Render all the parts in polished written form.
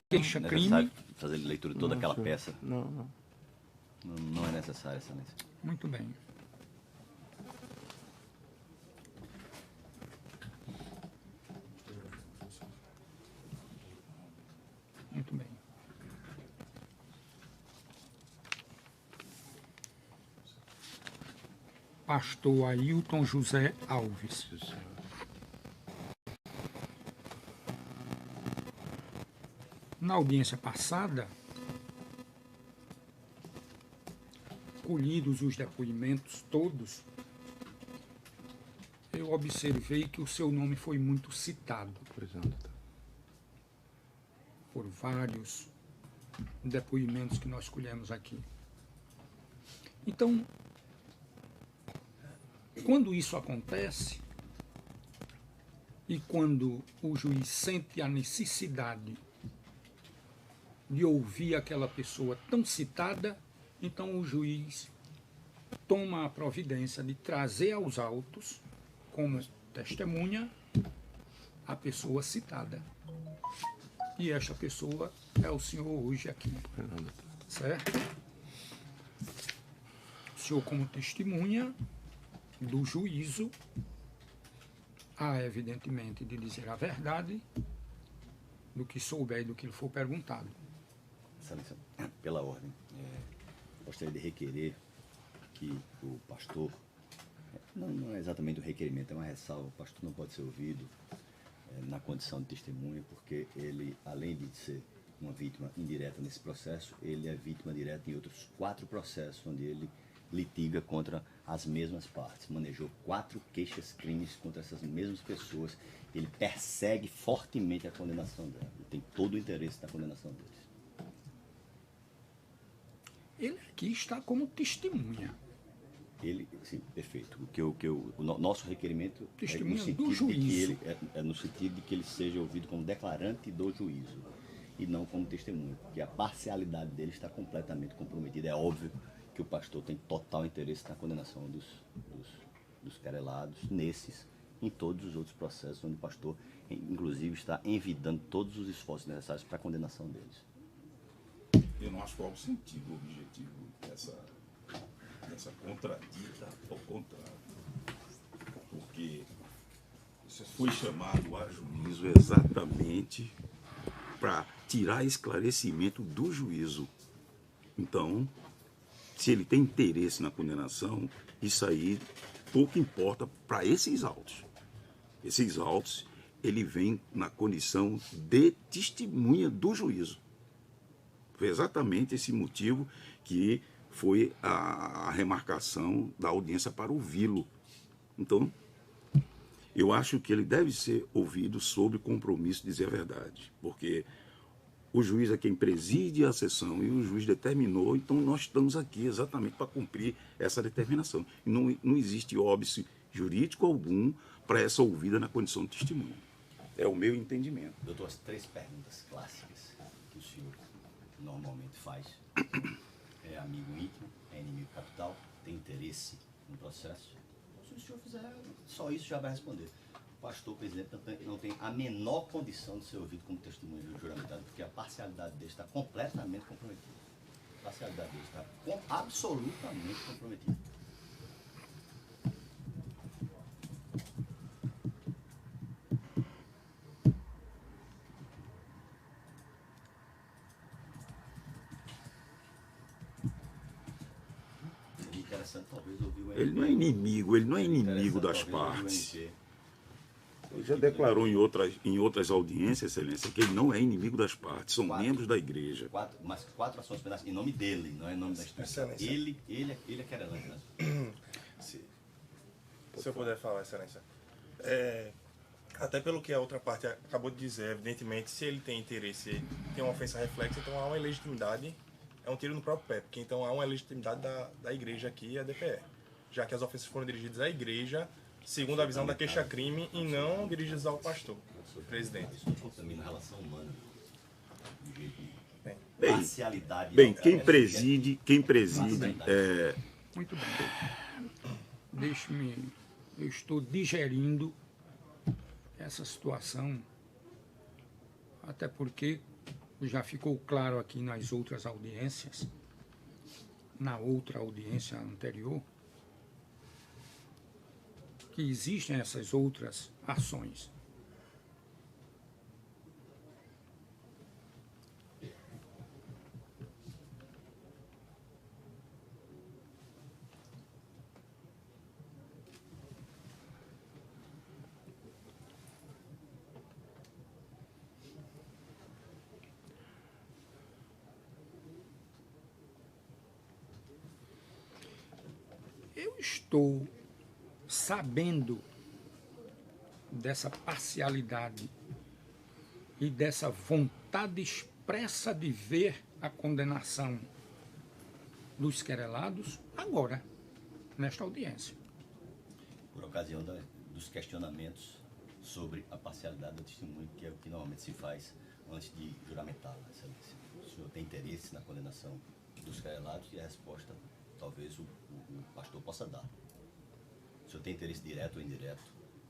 queixa-crime. Fazer leitura de toda aquela peça. Não. Não é necessário, excelência. Muito bem. Muito bem. Pastor Ailton José Alves. Na audiência passada, colhidos os depoimentos todos, eu observei que o seu nome foi muito citado por vários depoimentos que nós colhemos aqui. Então, quando isso acontece, e quando o juiz sente a necessidade de ouvir aquela pessoa tão citada, então o juiz toma a providência de trazer aos autos, como testemunha, a pessoa citada. E esta pessoa é o senhor hoje aqui. Certo? O senhor, como testemunha do juízo, há evidentemente de dizer a verdade do que souber e do que lhe for perguntado. Excelência, pela ordem, gostaria de requerer que o pastor, não é exatamente o requerimento, é uma ressalva, o pastor não pode ser ouvido na condição de testemunha, porque ele, além de ser uma vítima indireta nesse processo, ele é vítima direta em outros 4 processos, onde ele litiga contra as mesmas partes, manejou 4 queixas-crimes contra essas mesmas pessoas, ele persegue fortemente a condenação dela, ele tem todo o interesse na condenação deles. Ele aqui está como testemunha. Ele, sim, perfeito. O nosso requerimento testemunha é no sentido do juízo. de que ele, é no sentido de que ele seja ouvido como declarante do juízo e não como testemunha, porque a parcialidade dele está completamente comprometida. É óbvio que o pastor tem total interesse na condenação dos querelados, nesses, em todos os outros processos, onde o pastor, inclusive, está envidando todos os esforços necessários para a condenação deles. Eu não acho qual o sentido, o objetivo dessa contradita, ao contrário. Porque foi chamado a juízo exatamente para tirar esclarecimento do juízo. Então, se ele tem interesse na condenação, isso aí pouco importa para esses autos. Esses autos, ele vem na condição de testemunha do juízo. Foi exatamente esse motivo que foi a remarcação da audiência para ouvi-lo. Então, eu acho que ele deve ser ouvido sob compromisso de dizer a verdade, porque o juiz é quem preside a sessão e o juiz determinou, então nós estamos aqui exatamente para cumprir essa determinação. E não existe óbice jurídico algum para essa ouvida na condição de testemunha. É o meu entendimento. Doutor, as 3 perguntas clássicas que o senhor normalmente faz: é amigo íntimo, é inimigo capital, tem interesse no processo? Se o senhor fizer só isso, já vai responder. O pastor presidente não tem a menor condição de ser ouvido como testemunha juramentado, porque a parcialidade dele está completamente comprometida. A parcialidade dele está absolutamente comprometida. Ele não é inimigo das partes. Ele já declarou em outras audiências, excelência, que ele não é inimigo das partes, são membros da igreja. 4 ações penais em nome dele, não é em nome da instituição. Ele é querelante. Se eu puder falar, excelência. Até pelo que a outra parte acabou de dizer, evidentemente, se ele tem interesse, tem uma ofensa reflexa, então há uma ilegitimidade, é um tiro no próprio pé, porque então há uma legitimidade da igreja aqui, a DPE, já que as ofensas foram dirigidas à igreja, segundo a visão da queixa-crime, e não dirigidas ao pastor, presidente. Isso contamina a relação humana. Bem, quem preside Muito bem. Deixe-me, eu estou digerindo essa situação, até porque já ficou claro aqui nas outras audiências, na outra audiência anterior, que existem essas outras ações. Eu estou sabendo dessa parcialidade e dessa vontade expressa de ver a condenação dos querelados agora, nesta audiência. Por ocasião dos questionamentos sobre a parcialidade da testemunha, que é o que normalmente se faz antes de juramentá-la, Excelência. O senhor tem interesse na condenação dos querelados? E a resposta, talvez, o pastor possa dar. O senhor tem interesse direto ou indireto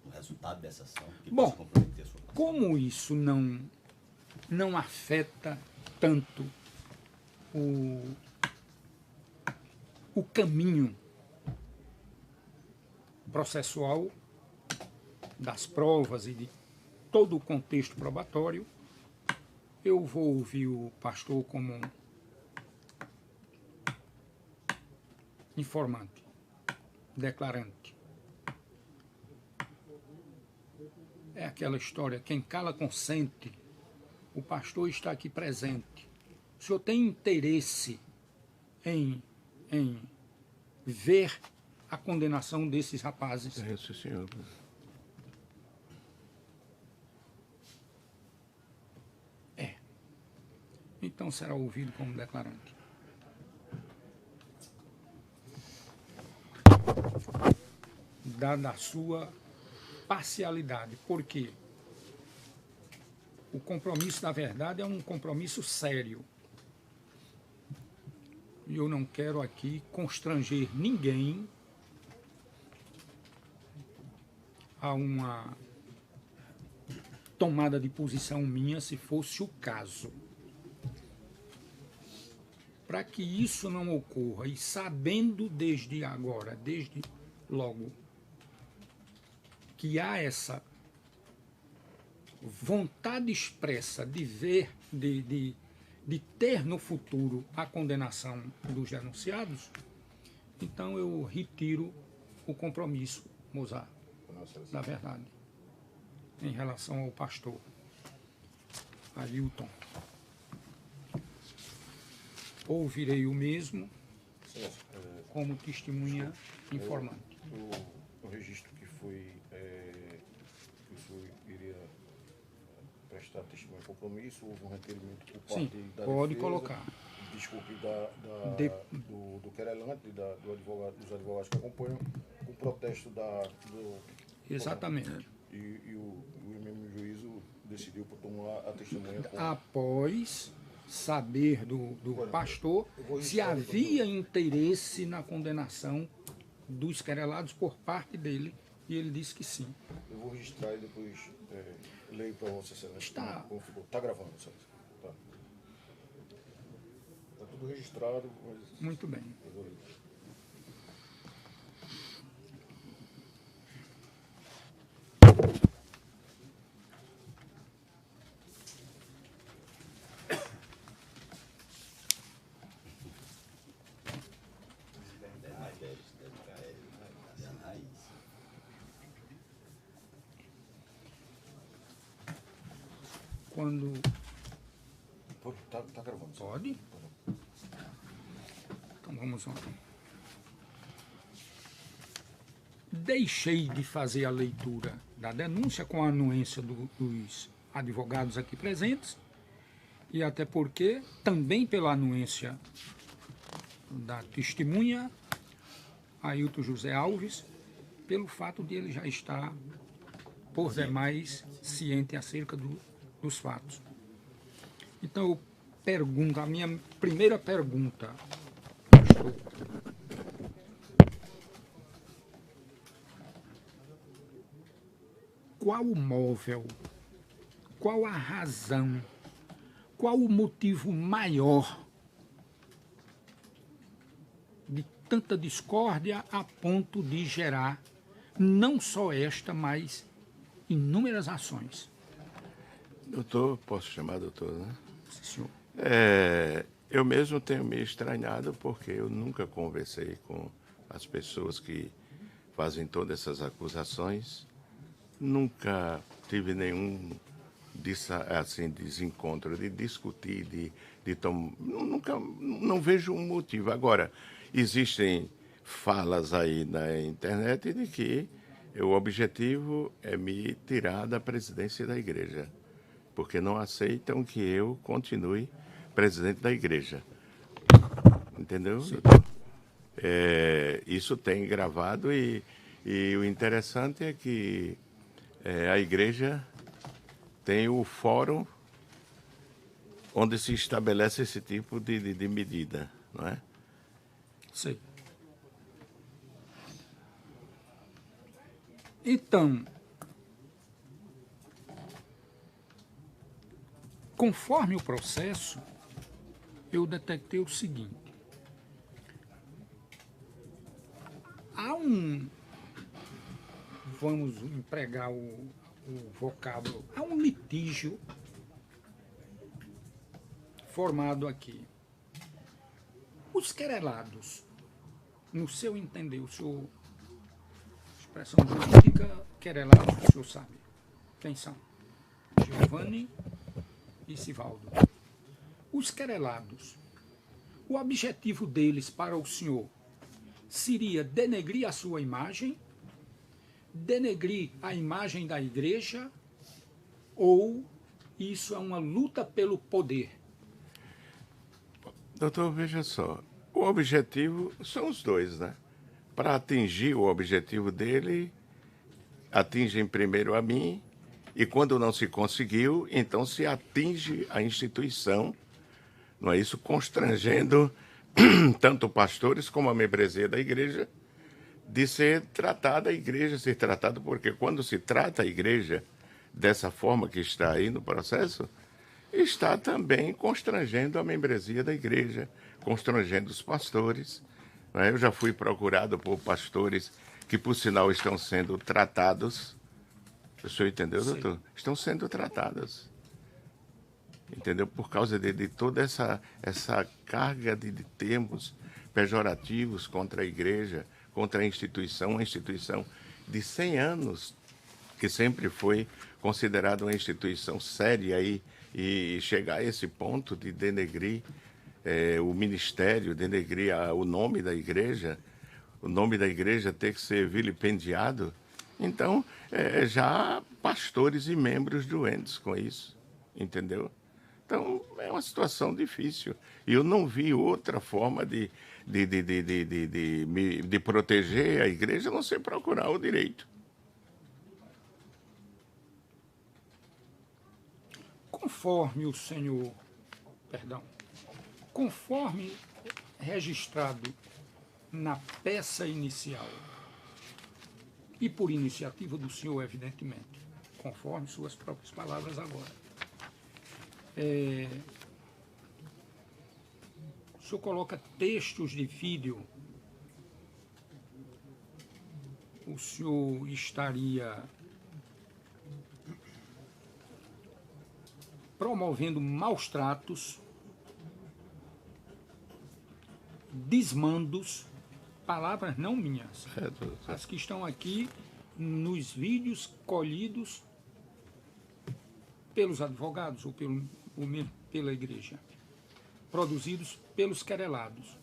no resultado dessa ação que possa comprometer a sua parcialidade? Como isso não afeta tanto o caminho processual das provas e de todo o contexto probatório, eu vou ouvir o pastor como informante, declarante. É aquela história, quem cala consente. O pastor está aqui presente. O senhor tem interesse em ver a condenação desses rapazes? É, sim, senhor. É. Então será ouvido como declarante. Dada a sua parcialidade. Por quê? O compromisso da verdade é um compromisso sério. E eu não quero aqui constranger ninguém a uma tomada de posição minha, se fosse o caso. Para que isso não ocorra, e sabendo desde agora, desde logo, que há essa vontade expressa de ver, de ter no futuro a condenação dos denunciados, então eu retiro o compromisso, Mozart, da verdade, em relação ao pastor Ailton. Ouvirei o mesmo como testemunha informante. O registro que foi, que o senhor iria prestar testemunho de compromisso, houve um requerimento por parte Sim, da pode defesa, colocar. desculpe, do querelante, dos advogados que acompanham, o protesto do... Exatamente. E o mesmo juízo decidiu por tomar a testemunha como... Após saber do pastor se havia interesse na condenação dos querelados por parte dele, e ele disse que sim. Eu vou registrar e depois leio para Vossa Excelência. Está. Como ficou. Está gravando, Excelência. Tá. Está tudo registrado. Mas... Muito bem. Eu vou ler. Quando... Tá gravando. Pode? Então vamos lá. Deixei de fazer a leitura da denúncia com a anuência dos advogados aqui presentes, e até porque, também pela anuência da testemunha, Ailton José Alves, pelo fato de ele já estar, por demais, ciente acerca dos fatos. Então eu pergunto, a minha primeira pergunta, pastor, qual o móvel, qual a razão, qual o motivo maior de tanta discórdia a ponto de gerar não só esta, mas inúmeras ações? Doutor, posso chamar doutor, né? Sim, senhor. Eu mesmo tenho me estranhado porque eu nunca conversei com as pessoas que fazem todas essas acusações. Nunca tive nenhum assim, desencontro de discutir, nunca, não vejo um motivo. Agora, existem falas aí na internet de que o objetivo é me tirar da presidência da igreja, porque não aceitam que eu continue presidente da igreja. Entendeu, doutor? Isso tem gravado e o interessante é que a igreja tem o fórum onde se estabelece esse tipo de medida, não é? Sim. Então, conforme o processo, eu detectei o seguinte. Vamos empregar o vocábulo, há um litígio formado aqui. Os querelados, no seu entender, o senhor, expressão jurídica, querelados, o senhor sabe quem são? Giovanni e Sivaldo. Os querelados, o objetivo deles para o senhor seria denegrir a sua imagem, denegrir a imagem da igreja, ou isso é uma luta pelo poder? Doutor, veja só, o objetivo são os dois, né? Para atingir o objetivo dele, atingem primeiro a mim, e quando não se conseguiu, então se atinge a instituição, não é isso? Constrangendo tanto pastores como a membresia da igreja de ser tratada a igreja, ser tratada, porque quando se trata a igreja dessa forma que está aí no processo, está também constrangendo a membresia da igreja, constrangendo os pastores. Não é? Eu já fui procurado por pastores que, por sinal, estão sendo tratados. O senhor entendeu, doutor? Estão sendo tratados. Entendeu? Por causa de toda essa carga de termos pejorativos contra a igreja, contra a instituição, uma instituição de 100 anos, que sempre foi considerada uma instituição séria e chegar a esse ponto de denegrir o ministério, denegrir o nome da igreja, o nome da igreja ter que ser vilipendiado. Então, já há pastores e membros doentes com isso, entendeu? Então, é uma situação difícil. E eu não vi outra forma de proteger a igreja a não ser procurar o direito. Conforme registrado na peça inicial, e por iniciativa do senhor, evidentemente, conforme suas próprias palavras agora, o senhor coloca textos de vídeo, o senhor estaria promovendo maus tratos, desmandos, palavras não minhas, as que estão aqui nos vídeos colhidos pelos advogados ou mesmo pela igreja, produzidos pelos querelados,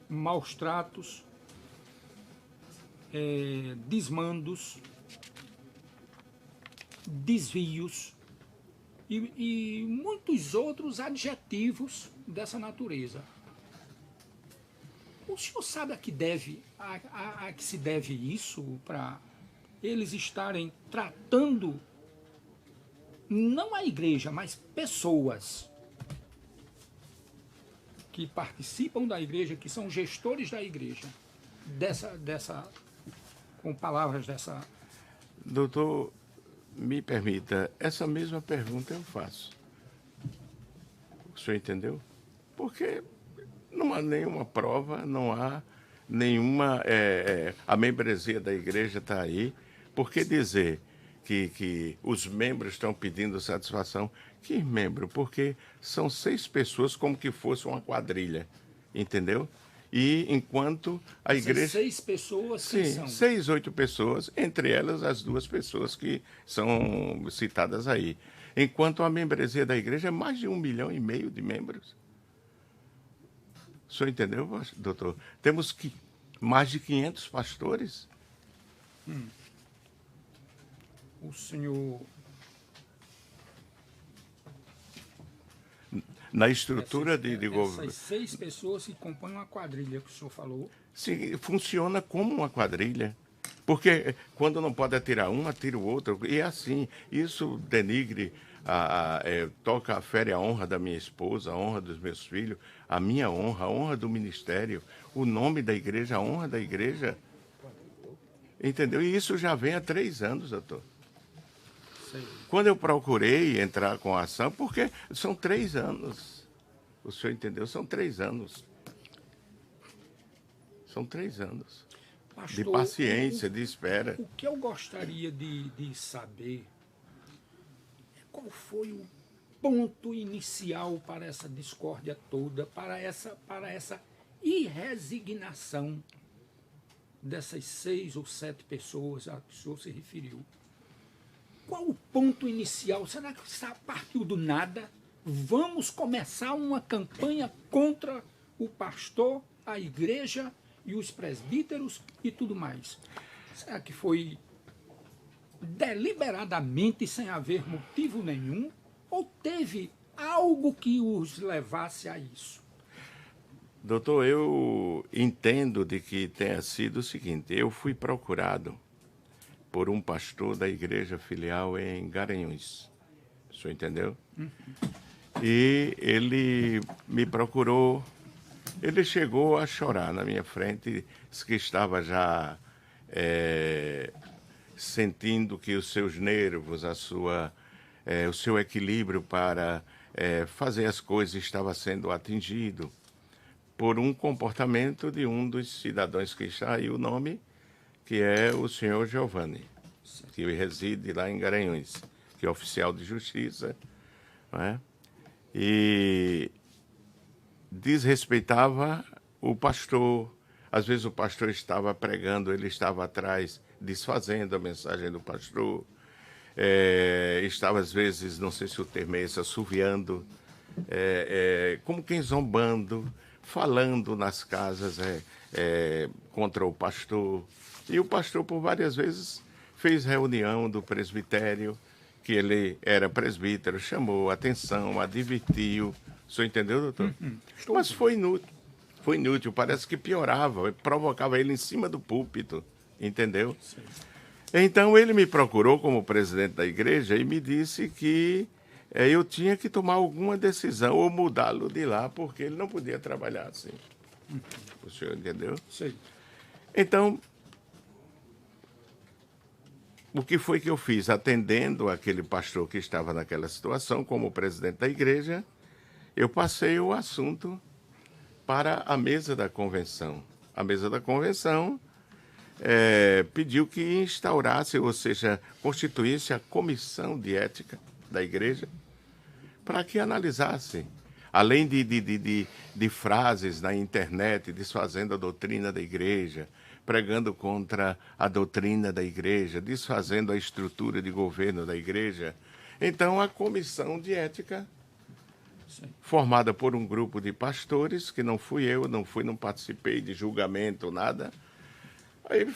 maus tratos, desmandos, desvios e muitos outros adjetivos dessa natureza. O senhor sabe a que se deve isso, para eles estarem tratando não a igreja, mas pessoas que participam da igreja, que são gestores da igreja, com palavras dessa... Doutor, me permita, essa mesma pergunta eu faço. senhor entendeu? Porque não há nenhuma prova, não há nenhuma... a membresia da igreja está aí. Por que dizer que os membros estão pedindo satisfação? Que membro? Porque são 6 pessoas como que fosse uma quadrilha, entendeu? E enquanto a Essas igreja... 6 pessoas que Sim, são? 6, 8 pessoas, entre elas as 2 pessoas que são citadas aí. Enquanto a membresia da igreja é mais de 1,5 milhão de membros. O senhor entendeu, doutor? Temos mais de 500 pastores. O senhor... Na estrutura de governo. Essas 6 pessoas que compõem uma quadrilha que o senhor falou. Sim, funciona como uma quadrilha. Porque quando não pode atirar um, atira o outro. E é assim, isso denigre, toca, fere a honra da minha esposa, a honra dos meus filhos, a minha honra, a honra do ministério, o nome da igreja, a honra da igreja. Entendeu? E isso já vem há 3 anos, doutor. Sei. Quando eu procurei entrar com a ação, porque são 3 anos. O senhor entendeu? São 3 anos. São 3 anos. Pastor, De paciência, de espera. O que eu gostaria de saber é qual foi o ponto inicial para essa discórdia toda, para essa irresignação dessas 6 ou 7 pessoas a que o senhor se referiu. Qual o ponto inicial? Será que partiu do nada? Vamos começar uma campanha contra o pastor, a igreja e os presbíteros e tudo mais. Será que foi deliberadamente, sem haver motivo nenhum? Ou teve algo que os levasse a isso? Doutor, eu entendo de que tenha sido o seguinte: eu fui procurado por um pastor da igreja filial em Garanhuns. O senhor entendeu? E ele me procurou. Ele chegou a chorar na minha frente, disse que estava já sentindo que os seus nervos, o seu equilíbrio para fazer as coisas estava sendo atingido por um comportamento de um dos cidadãos que está aí o nome, que é o senhor Giovanni, que reside lá em Garanhuns, que é oficial de justiça, não é? E desrespeitava o pastor. Às vezes o pastor estava pregando, ele estava atrás, desfazendo a mensagem do pastor. Estava, às vezes, não sei se o termo é esse, assoviando, como quem zombando, falando nas casas contra o pastor. E o pastor, por várias vezes, fez reunião do presbitério, que ele era presbítero, chamou a atenção, advertiu. O senhor entendeu, doutor? Mas foi inútil. Foi inútil, parece que piorava, provocava ele em cima do púlpito, entendeu? Sim. Então ele me procurou como presidente da igreja e me disse que eu tinha que tomar alguma decisão ou mudá-lo de lá, porque ele não podia trabalhar assim. O senhor entendeu? Sim. Então, o que foi que eu fiz? Atendendo aquele pastor que estava naquela situação, como presidente da igreja, eu passei o assunto para a mesa da convenção. A mesa da convenção pediu que instaurasse, ou seja, constituísse a comissão de ética da igreja para que analisasse, além de frases na internet desfazendo a doutrina da igreja, pregando contra a doutrina da igreja, desfazendo a estrutura de governo da igreja. Então, a comissão de ética, formada por um grupo de pastores, que não fui eu, não participei de julgamento, nada. Aí ele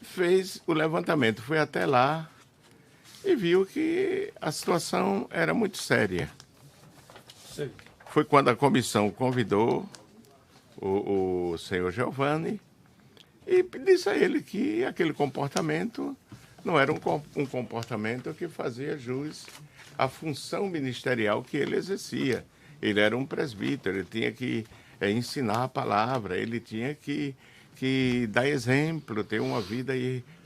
fez o levantamento, foi até lá e viu que a situação era muito séria. Sim. Foi quando a comissão convidou o senhor Giovanni e disse a ele que aquele comportamento não era um comportamento que fazia jus à função ministerial que ele exercia. Ele era um presbítero, ele tinha que ensinar a palavra, ele tinha que dar exemplo, ter uma vida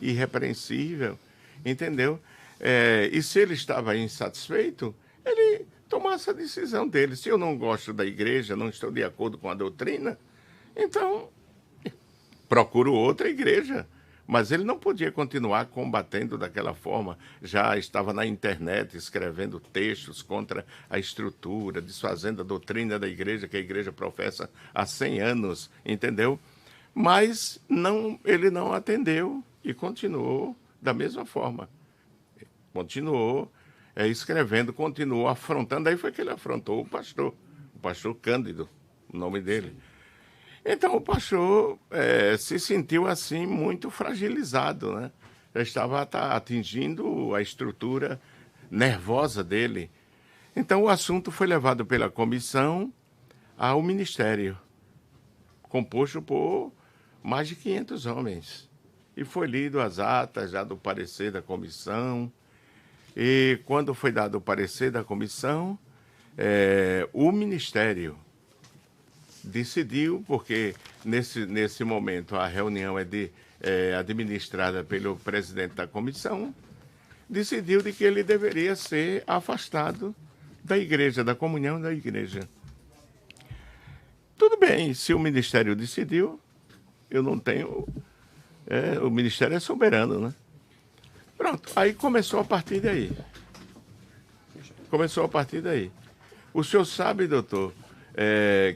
irrepreensível, entendeu? E se ele estava insatisfeito, ele tomasse a decisão dele. Se eu não gosto da igreja, não estou de acordo com a doutrina, então procuro outra igreja. Mas ele não podia continuar combatendo daquela forma. Já estava na internet escrevendo textos contra a estrutura, desfazendo a doutrina da igreja, que a igreja professa há 100 anos, entendeu? Mas ele não atendeu e continuou da mesma forma. Continuou escrevendo, continuou afrontando. Aí foi que ele afrontou o pastor Cândido, o nome dele. Então o pastor se sentiu assim muito fragilizado, né? Já estava atingindo a estrutura nervosa dele. Então o assunto foi levado pela comissão ao ministério, composto por mais de 500 homens. E foi lido as atas já do parecer da comissão. E quando foi dado o parecer da comissão, o ministério decidiu, porque nesse momento a reunião é administrada pelo presidente da comissão, decidiu de que ele deveria ser afastado da igreja, da comunhão da igreja. Tudo bem, se o ministério decidiu, eu não tenho... o ministério é soberano, né? Pronto, aí começou a partir daí. O senhor sabe, doutor,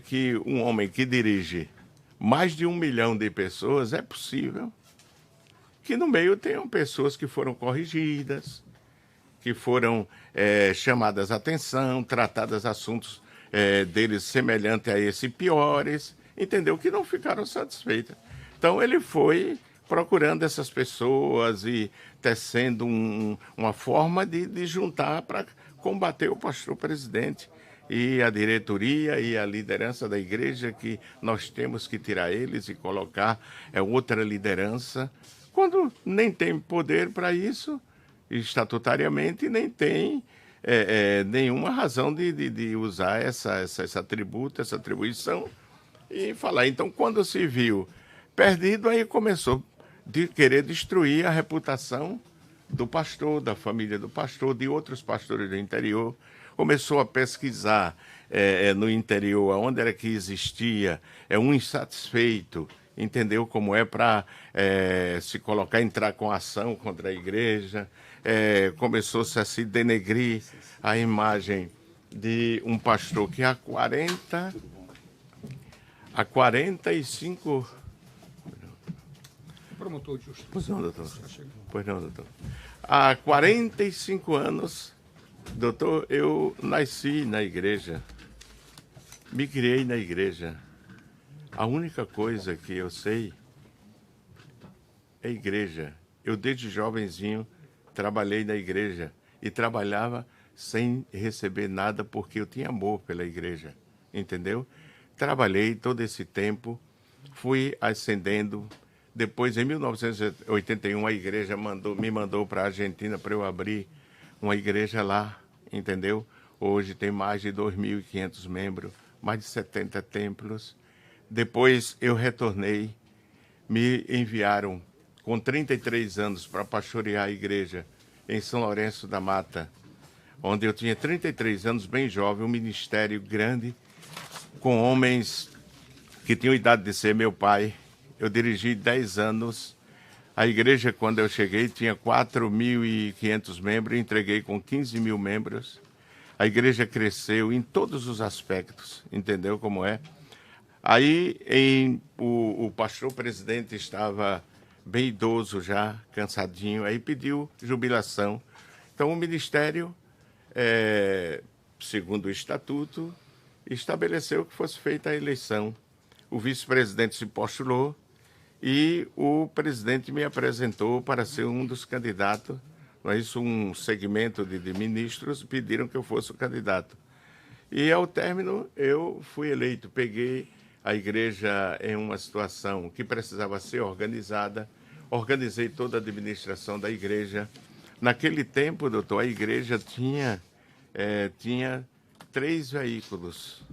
que um homem que dirige mais de 1 milhão de pessoas, é possível que no meio tenham pessoas que foram corrigidas, que foram chamadas a atenção, tratadas assuntos deles semelhantes a esse piores, entendeu? Que não ficaram satisfeitas. Então ele foi procurando essas pessoas e tecendo uma forma de juntar para combater o pastor presidente e a diretoria e a liderança da igreja, que nós temos que tirar eles e colocar outra liderança, quando nem tem poder para isso, estatutariamente, nem tem nenhuma razão de usar essa atribuição e falar. Então, quando se viu perdido, aí começou de querer destruir a reputação do pastor, da família do pastor, de outros pastores do interior. Começou a pesquisar no interior, onde era que existia um insatisfeito, entendeu como para se colocar, entrar com ação contra a igreja. Começou-se a se denegrir a imagem de um pastor que há 45... Promotor de justiça. Pois não, doutor. Há 45 anos, doutor, eu nasci na igreja, me criei na igreja. A única coisa que eu sei é igreja. Eu, desde jovenzinho, trabalhei na igreja e trabalhava sem receber nada porque eu tinha amor pela igreja, entendeu? Trabalhei todo esse tempo, fui ascendendo. Depois, em 1981, a igreja me mandou para a Argentina para eu abrir uma igreja lá, entendeu? Hoje tem mais de 2.500 membros, mais de 70 templos. Depois eu retornei, me enviaram com 33 anos para pastorear a igreja em São Lourenço da Mata, onde eu tinha 33 anos, bem jovem, um ministério grande, com homens que tinham idade de ser meu pai. Eu dirigi 10 anos. A igreja, quando eu cheguei, tinha 4.500 membros, entreguei com 15 mil membros. A igreja cresceu em todos os aspectos, entendeu como é? Aí o pastor presidente estava bem idoso já, cansadinho, aí pediu jubilação. Então o ministério, segundo o estatuto, estabeleceu que fosse feita a eleição. O vice-presidente se postulou e o presidente me apresentou para ser um dos candidatos. Mas um segmento de ministros pediram que eu fosse o candidato. E, ao término, eu fui eleito. Peguei a igreja em uma situação que precisava ser organizada, organizei toda a administração da igreja. Naquele tempo, doutor, a igreja tinha 3 veículos,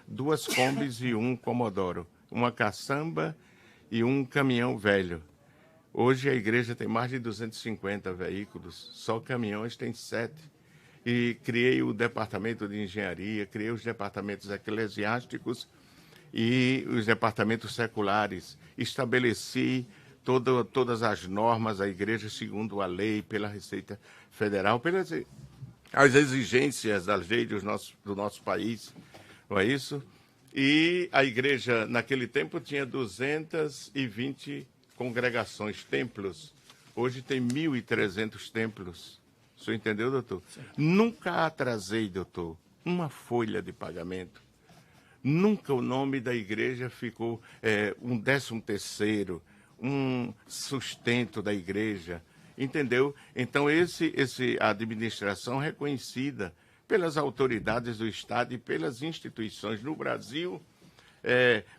2 Kombis e 1 Comodoro, uma caçamba e um caminhão velho. Hoje a igreja tem mais de 250 veículos, só caminhões tem 7. e criei o departamento de engenharia, criei os departamentos eclesiásticos e os departamentos seculares. Estabeleci todas as normas da igreja segundo a lei, pela Receita Federal, pelas as exigências das leis do nosso país, não é isso? E a igreja, naquele tempo, tinha 220 congregações, templos. Hoje tem 1.300 templos. O senhor entendeu, doutor? Sim. Nunca atrasei, doutor, uma folha de pagamento. Nunca o nome da igreja ficou um 13º, um sustento da igreja, entendeu? Então, a administração reconhecida pelas autoridades do Estado e pelas instituições no Brasil.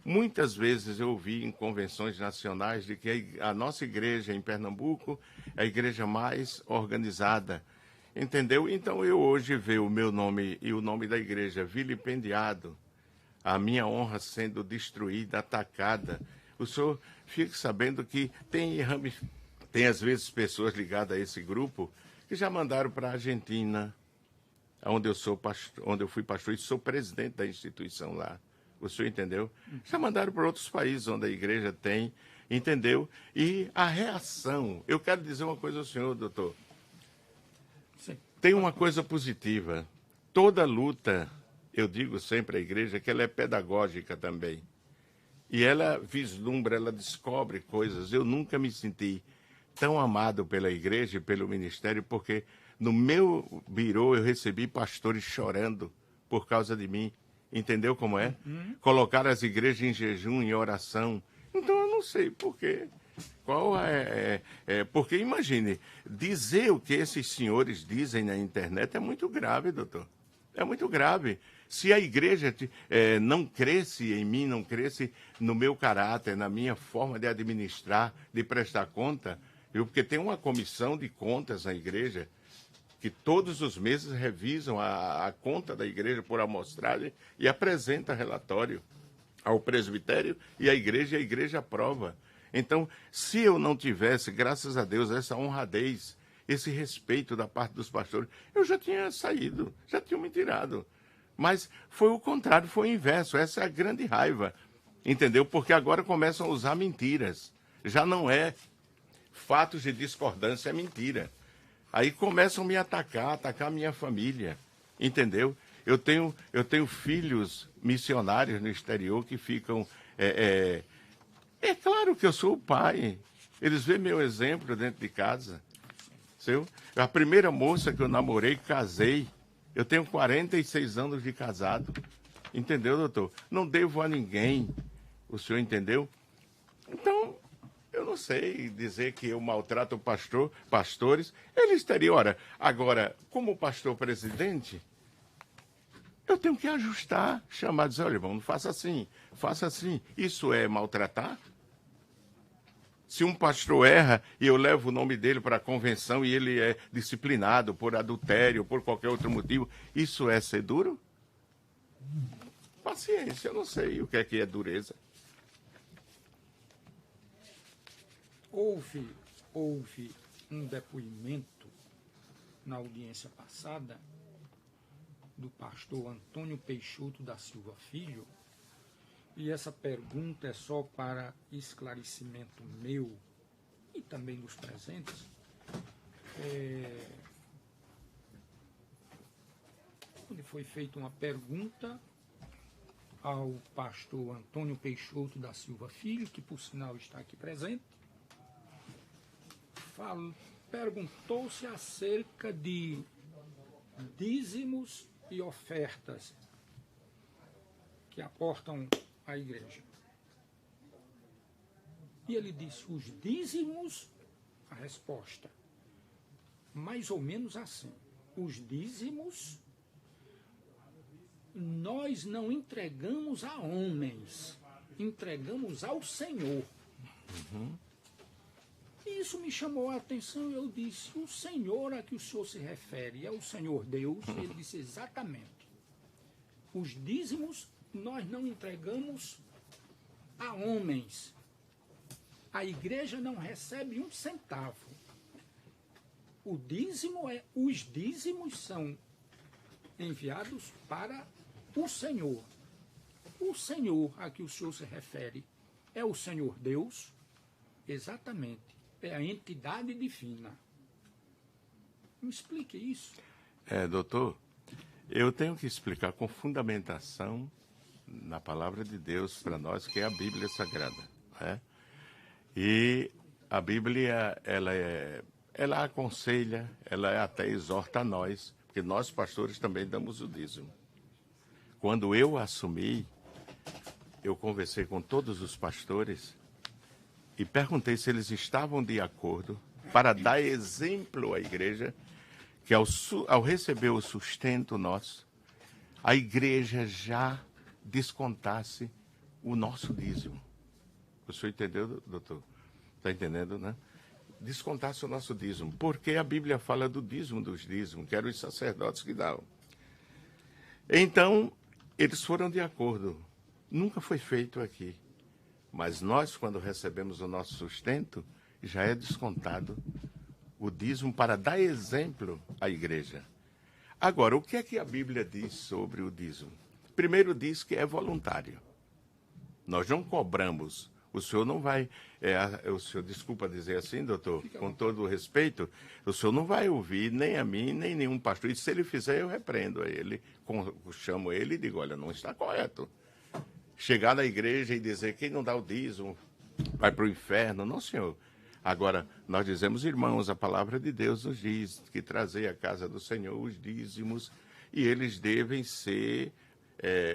Muitas vezes eu ouvi em convenções nacionais de que a nossa igreja em Pernambuco é a igreja mais organizada, entendeu? Então, eu hoje ver o meu nome e o nome da igreja vilipendiado, a minha honra sendo destruída, atacada. O senhor fique sabendo que tem às vezes pessoas ligadas a esse grupo que já mandaram para a Argentina, onde eu fui pastor e sou presidente da instituição lá. O senhor entendeu? Já mandaram para outros países onde a igreja tem, entendeu? E a reação, eu quero dizer uma coisa ao senhor, doutor. Sim. Tem uma coisa positiva. Toda luta, eu digo sempre à igreja que ela é pedagógica também. E ela vislumbra, ela descobre coisas. Eu nunca me senti tão amado pela igreja e pelo ministério, porque no meu birô eu recebi pastores chorando por causa de mim. Entendeu como é? Colocar as igrejas em jejum, em oração. Então eu não sei por quê. Porque imagine, dizer o que esses senhores dizem na internet é muito grave, doutor. É muito grave. Se a igreja não cresce em mim, não cresce no meu caráter, na minha forma de administrar, de prestar conta, porque tem uma comissão de contas na igreja que todos os meses revisam a conta da igreja por amostragem e apresenta relatório ao presbitério e à igreja, e a igreja aprova. Então, se eu não tivesse, graças a Deus, essa honradez, esse respeito da parte dos pastores, eu já tinha saído, já tinha me tirado. Mas foi o contrário, foi o inverso. Essa é a grande raiva, entendeu? Porque agora começam a usar mentiras. Já não é fatos de discordância, é mentira. Aí começam a me atacar minha família, entendeu? Eu tenho filhos missionários no exterior que ficam... É claro que eu sou o pai. Eles veem meu exemplo dentro de casa. A primeira moça que eu namorei, casei, eu tenho 46 anos de casado. Entendeu, doutor? Não devo a ninguém. O senhor entendeu? Então, eu não sei dizer que eu maltrato pastores. Eles teriam, agora, como pastor presidente, eu tenho que ajustar, chamar, dizer, olha, irmão, não faça assim, faça assim. Isso é maltratar? Se um pastor erra e eu levo o nome dele para a convenção e ele é disciplinado por adultério, por qualquer outro motivo, isso é ser duro? Paciência, eu não sei o que é dureza. Houve um depoimento na audiência passada do pastor Antônio Peixoto da Silva Filho, e essa pergunta é só para esclarecimento meu e também dos presentes. Onde foi feita uma pergunta ao pastor Antônio Peixoto da Silva Filho, que por sinal está aqui presente, perguntou-se acerca de dízimos e ofertas que aportam à igreja. E ele disse, os dízimos, a resposta, mais ou menos assim, os dízimos nós não entregamos a homens, entregamos ao Senhor. E isso me chamou a atenção e eu disse, o Senhor a que o Senhor se refere é o Senhor Deus? E ele disse, exatamente. Os dízimos nós não entregamos a homens. A igreja não recebe um centavo. Os dízimos são enviados para o Senhor. O Senhor a que o senhor se refere é o Senhor Deus? Exatamente. É a entidade divina. Me explique isso. Doutor, eu tenho que explicar com fundamentação na palavra de Deus para nós, que é a Bíblia Sagrada. Né? E a Bíblia, ela aconselha, ela até exorta a nós, porque nós pastores também damos o dízimo. Quando eu assumi, eu conversei com todos os pastores e perguntei se eles estavam de acordo para dar exemplo à igreja, que ao receber o sustento nosso, a igreja já descontasse o nosso dízimo. O senhor entendeu, doutor? Está entendendo, né? Descontasse o nosso dízimo. Porque a Bíblia fala do dízimo dos dízimos, que eram os sacerdotes que davam. Então, eles foram de acordo. Nunca foi feito aqui. Mas nós, quando recebemos o nosso sustento, já é descontado o dízimo para dar exemplo à igreja. Agora, o que é que a Bíblia diz sobre o dízimo? Primeiro diz que é voluntário. Nós não cobramos. O senhor não vai... o senhor, desculpa dizer assim, doutor, com todo o respeito, o senhor não vai ouvir nem a mim, nem nenhum pastor. E se ele fizer, eu repreendo a ele, chamo ele e digo, olha, não está correto. Chegar na igreja e dizer quem não dá o dízimo vai para o inferno. Não, senhor. Agora, nós dizemos, irmãos, a palavra de Deus nos diz que trazei à casa do Senhor os dízimos e eles devem ser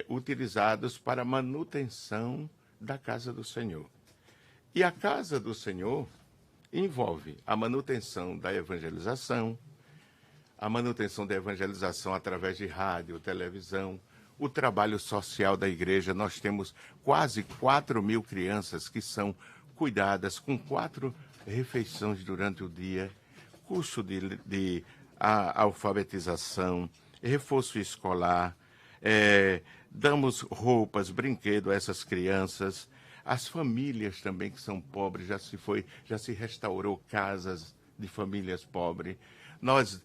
utilizados para a manutenção da casa do Senhor. E a casa do Senhor envolve a manutenção da evangelização, a manutenção da evangelização através de rádio, televisão, o trabalho social da igreja. Nós temos quase 4.000 crianças que são cuidadas com 4 refeições durante o dia, curso de alfabetização, reforço escolar, damos roupas, brinquedos a essas crianças. As famílias também que são pobres, já se restaurou casas de famílias pobres. Nós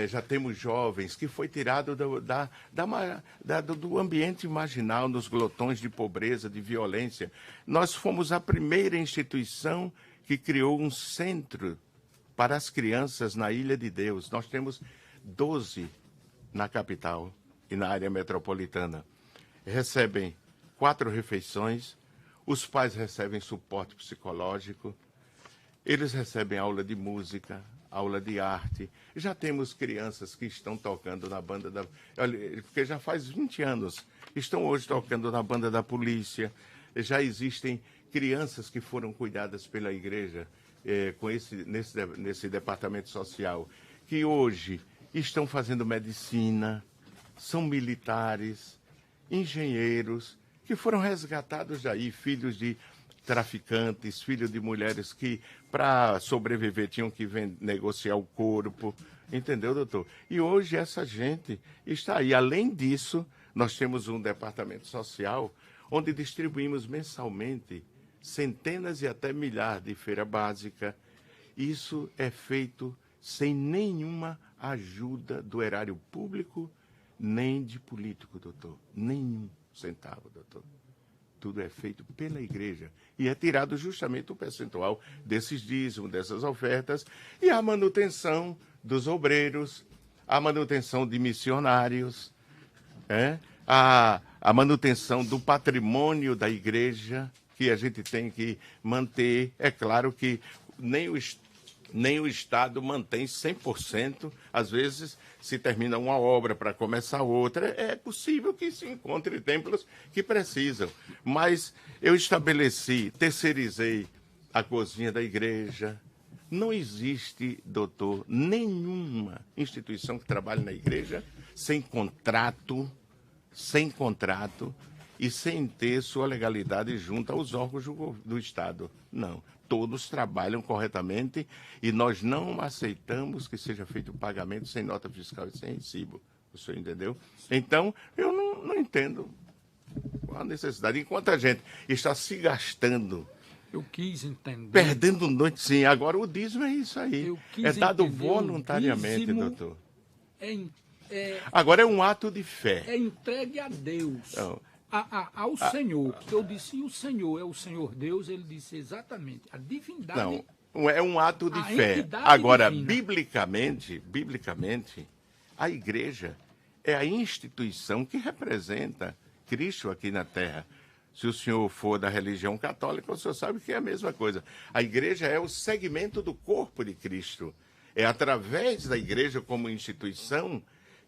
já temos jovens que foi tirado do ambiente marginal, nos glotões de pobreza, de violência. Nós fomos a primeira instituição que criou um centro para as crianças na Ilha de Deus. Nós temos 12 na capital e na área metropolitana. Recebem 4 refeições, os pais recebem suporte psicológico, eles recebem aula de música, aula de arte. Já temos crianças que estão tocando na banda da... Porque já faz 20 anos, estão hoje tocando na banda da polícia. Já existem crianças que foram cuidadas pela igreja nesse departamento social, que hoje estão fazendo medicina, são militares, engenheiros, que foram resgatados daí, filhos de traficantes, filhos de mulheres que, para sobreviver, tinham que negociar o corpo. Entendeu, doutor? E hoje essa gente está aí. Além disso, nós temos um departamento social onde distribuímos mensalmente centenas e até milhares de feira básica. Isso é feito sem nenhuma ajuda do erário público, nem de político, doutor. Nenhum centavo, doutor. Tudo é feito pela igreja. E é tirado justamente o percentual desses dízimos, dessas ofertas, e a manutenção dos obreiros, a manutenção de missionários, a manutenção do patrimônio da igreja, que a gente tem que manter. É claro que nem o Estado mantém 100%. Às vezes, se termina uma obra para começar outra, é possível que se encontre templos que precisam. Mas eu terceirizei a cozinha da igreja. Não existe, doutor, nenhuma instituição que trabalhe na igreja sem contrato e sem ter sua legalidade junto aos órgãos do Estado. Não. Todos trabalham corretamente e nós não aceitamos que seja feito o pagamento sem nota fiscal e sem recibo. O senhor entendeu? Então, eu não entendo qual a necessidade. Enquanto a gente está se gastando, eu quis entender. Perdendo noite, sim. Agora o dízimo é isso aí. É dado voluntariamente, doutor. Agora é um ato de fé. é entregue a Deus, Não. ao Senhor. Porque eu disse, e o Senhor é o Senhor Deus? Ele disse exatamente, a divindade. Não, é um ato de A fé. entidade Agora, divina. biblicamente, a igreja é a instituição que representa Cristo aqui na Terra. Se o senhor for da religião católica, o senhor sabe que é a mesma coisa. A igreja é o segmento do corpo de Cristo. É através da igreja como instituição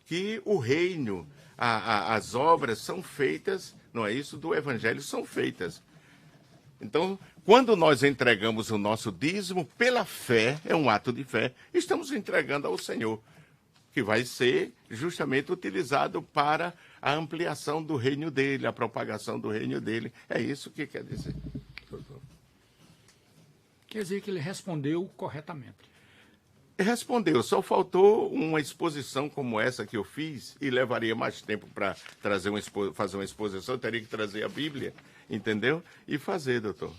que o reino, as obras são feitas, não é isso? Do evangelho são feitas. Então, quando nós entregamos o nosso dízimo pela fé, é um ato de fé, estamos entregando ao Senhor, que vai ser justamente utilizado para a ampliação do reino dele, a propagação do reino dele. É isso que quer dizer. Quer dizer que ele respondeu corretamente. Respondeu, só faltou uma exposição como essa que eu fiz, e levaria mais tempo para fazer uma exposição, eu teria que trazer a Bíblia, entendeu? E fazer, doutor.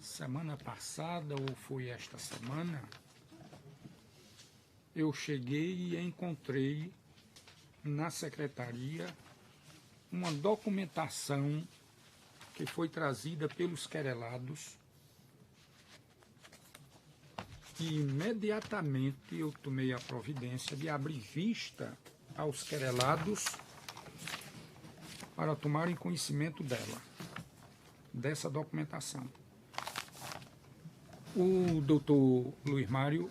Semana passada, ou foi esta semana, eu cheguei e encontrei na secretaria uma documentação que foi trazida pelos querelados. E imediatamente eu tomei a providência de abrir vista aos querelados para tomarem conhecimento dessa documentação. O doutor Luiz Mário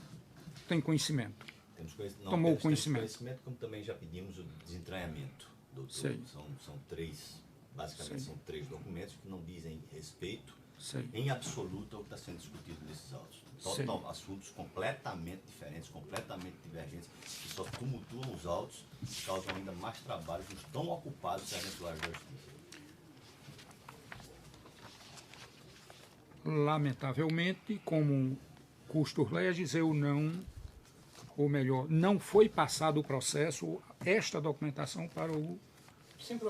tem conhecimento. Tomou conhecimento. Como também já pedimos o desentranhamento, doutor. Sei. São três, basicamente são três documentos que não dizem respeito em absoluto ao que está sendo discutido nesses autos. Assuntos completamente diferentes, completamente divergentes, que só tumultuam os autos e causam ainda mais trabalho que estão ocupados serventes da justiça. Lamentavelmente, como custos legis, eu não, ou melhor, não foi passado o processo, esta documentação para o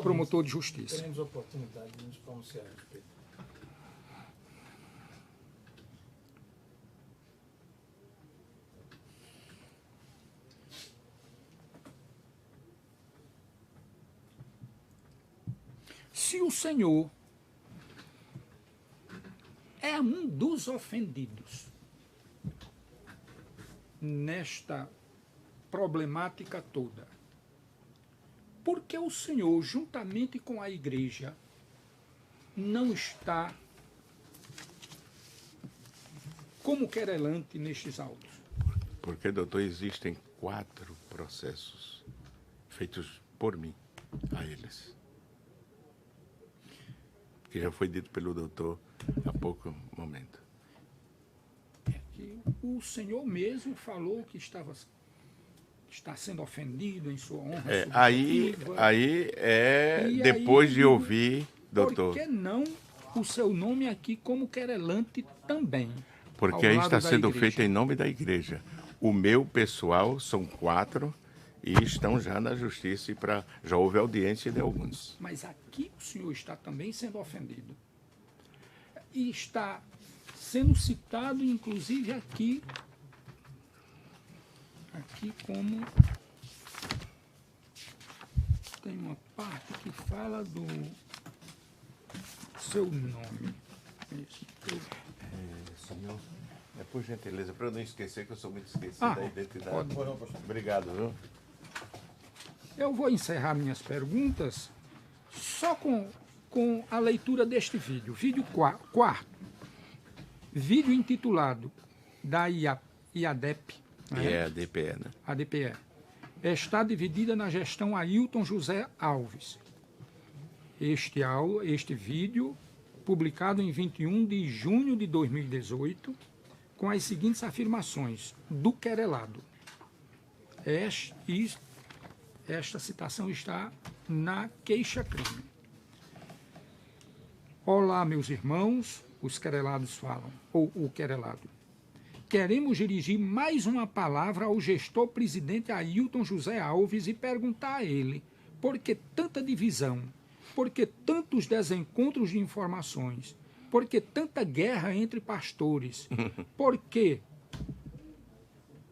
promotor de justiça. Teremos oportunidade de nos pronunciar a respeito. Se o Senhor é um dos ofendidos nesta problemática toda, por que o Senhor, juntamente com a igreja, não está como querelante nestes autos? Porque, doutor, existem 4 processos feitos por mim a eles. Que já foi dito pelo doutor há pouco momento. Que o Senhor mesmo falou que está sendo ofendido em sua honra aí depois de ouvir, doutor. Por que não o seu nome aqui como querelante também? Porque aí está sendo feito em nome da igreja. O meu pessoal são 4 e estão já na justiça e já houve audiência de alguns. Mas aqui o senhor está também sendo ofendido. E está sendo citado, inclusive, aqui como tem uma parte que fala do seu nome. Senhor, por gentileza, para eu não esquecer, que eu sou muito esquecido da identidade. Obrigado, viu? Eu vou encerrar minhas perguntas só com a leitura deste vídeo. Vídeo 4. Vídeo intitulado da IADEP. É a DPE, né? A DPE. Está dividida na gestão Ailton José Alves. Este vídeo, publicado em 21 de junho de 2018, com as seguintes afirmações do querelado. Esta citação está na queixa-crime. Olá, meus irmãos, os querelados falam, ou o querelado. Queremos dirigir mais uma palavra ao gestor-presidente Ailton José Alves e perguntar a ele por que tanta divisão, por que tantos desencontros de informações, por que tanta guerra entre pastores, por que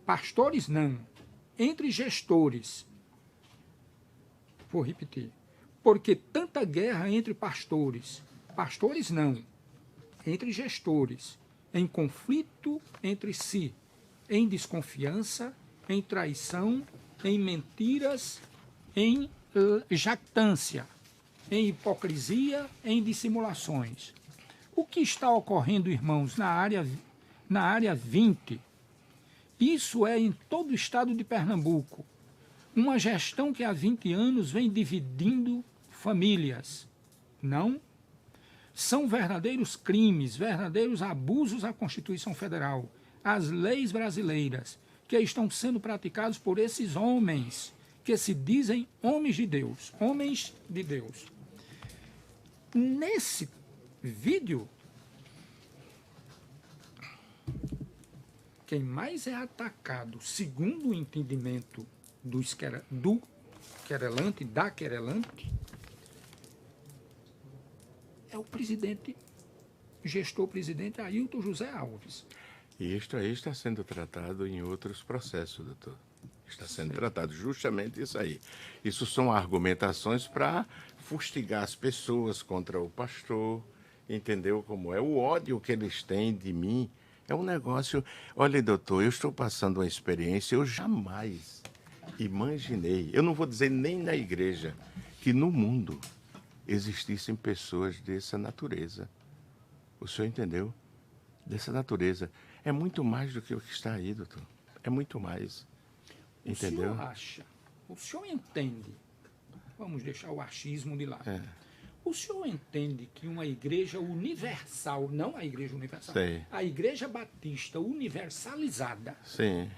pastores não, entre gestores. Vou repetir. Porque tanta guerra entre pastores não, entre gestores, em conflito entre si, em desconfiança, em traição, em mentiras, em jactância, em hipocrisia, em dissimulações. O que está ocorrendo, irmãos, na área 20, isso é em todo o estado de Pernambuco. Uma gestão que há 20 anos vem dividindo famílias. Não? São verdadeiros crimes, verdadeiros abusos à Constituição Federal, às leis brasileiras, que estão sendo praticados por esses homens que se dizem homens de Deus. Homens de Deus. Nesse vídeo, quem mais é atacado, segundo o entendimento do querelante, da querelante, é o gestor-presidente Ailton José Alves. E isto aí está sendo tratado em outros processos, doutor. Está sendo tratado justamente isso aí. Isso são argumentações para fustigar as pessoas contra o pastor, entendeu como é? O ódio que eles têm de mim é um negócio... Olha, doutor, eu estou passando uma experiência, eu jamais imaginei, eu não vou dizer nem na igreja, que no mundo existissem pessoas dessa natureza. O senhor entendeu? Dessa natureza. É muito mais do que o que está aí, doutor. É muito mais. Entendeu? O senhor acha, o senhor entende, vamos deixar o achismo de lado. O senhor entende que uma igreja universal, não a igreja universal, Sei. a igreja batista universalizada, Sim.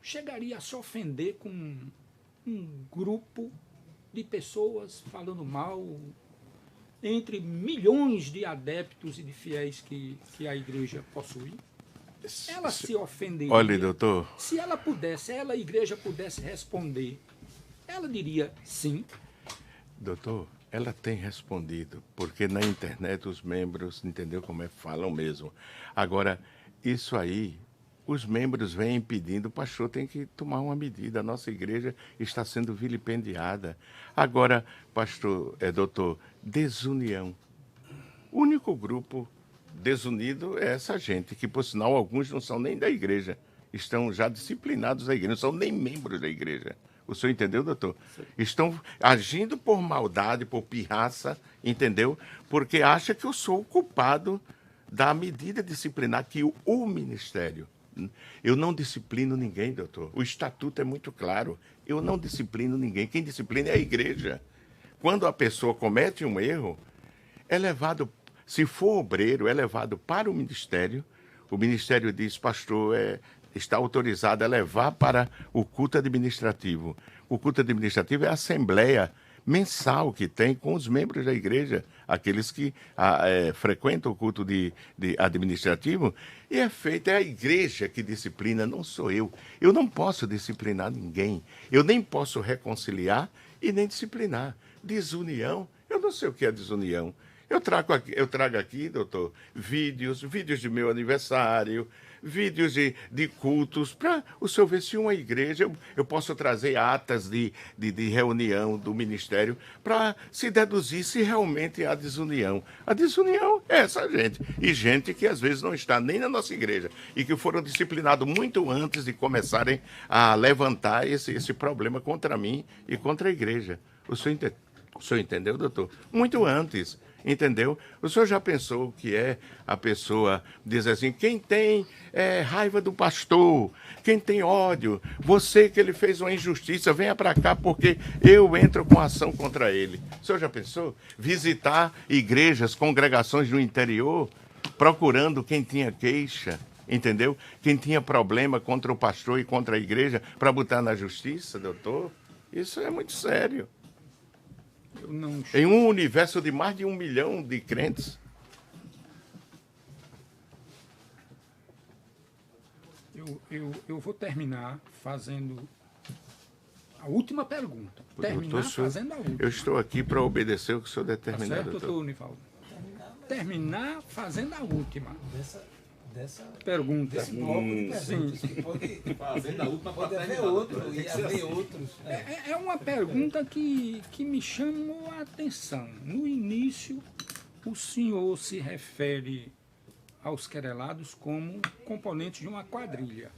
chegaria a se ofender com um grupo de pessoas falando mal, entre milhões de adeptos e de fiéis que a igreja possui? Ela se ofenderia. Olha, doutor. Se ela pudesse, a igreja pudesse responder, ela diria sim. Doutor, ela tem respondido, porque na internet os membros, entendeu como é, falam mesmo. Agora, isso aí, os membros vêm pedindo, o pastor tem que tomar uma medida, a nossa igreja está sendo vilipendiada. Agora, doutor, desunião. O único grupo desunido é essa gente, que por sinal alguns não são nem da igreja, estão já disciplinados da igreja, não são nem membros da igreja. O senhor entendeu, doutor? Sim. Estão agindo por maldade, por pirraça, entendeu? Porque acha que eu sou o culpado da medida disciplinar que o ministério. Eu não disciplino ninguém, doutor. O estatuto é muito claro. Eu não disciplino ninguém. Quem disciplina é a igreja. Quando a pessoa comete um erro, é levado, se for obreiro, é levado para o ministério. O ministério diz, pastor, está autorizado a levar para o culto administrativo. O culto administrativo é a assembleia mensal que tem com os membros da igreja, aqueles que frequentam o culto de administrativo, e é a igreja que disciplina, não sou eu. Eu não posso disciplinar ninguém, eu nem posso reconciliar e nem disciplinar. Desunião, eu não sei o que é desunião. Eu trago aqui, doutor, vídeos de meu aniversário, vídeos de cultos, para o senhor ver se uma igreja, eu posso trazer atas de reunião do ministério para se deduzir se realmente há desunião. A desunião é essa gente, e gente que às vezes não está nem na nossa igreja, e que foram disciplinados muito antes de começarem a levantar esse problema contra mim e contra a igreja. O senhor entendeu, doutor? Muito antes. Entendeu? O senhor já pensou o que é a pessoa dizer assim, quem tem raiva do pastor, quem tem ódio, você que ele fez uma injustiça, venha para cá porque eu entro com ação contra ele. O senhor já pensou? Visitar igrejas, congregações no interior, procurando quem tinha queixa, entendeu? Quem tinha problema contra o pastor e contra a igreja, para botar na justiça, doutor? Isso é muito sério. Em um universo de mais de 1 milhão de crentes. Eu vou terminar fazendo a última pergunta. Fazendo a última. Eu estou aqui para obedecer o que o senhor determinar, tá certo, doutor Nivaldo? Terminar fazendo a última. pergunta. Desse bloco de perguntas, que Fazendo a última pode haver paternidade. outro, e haver outros. É uma pergunta que me chamou a atenção. No início, o senhor se refere aos querelados como componentes de uma quadrilha.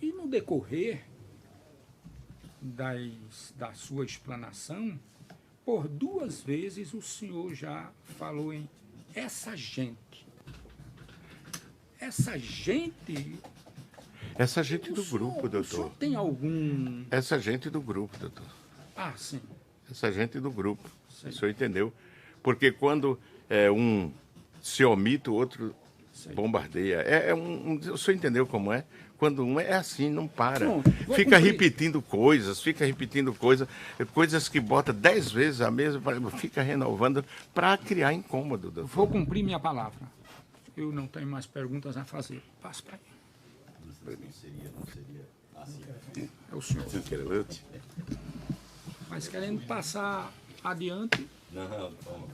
E no decorrer da sua explanação, por 2 vezes o senhor já falou em essa gente. Essa gente... Essa gente O do senhor- grupo, O doutor. senhor tem algum... Essa gente do grupo, doutor. Ah, sim. Essa gente do grupo. Sim. O senhor entendeu? Porque quando um se omite, o outro Sim. bombardeia. O senhor entendeu como é? Quando um é assim, não para. Pronto, vou Fica cumprir. repetindo coisas que bota 10 vezes a mesma, fica renovando para criar incômodo, doutor. Vou cumprir minha palavra. Eu não tenho mais perguntas a fazer. Passo para ele. Não seria assim. É o senhor. Querelante. Mas querendo passar adiante, Não, toma.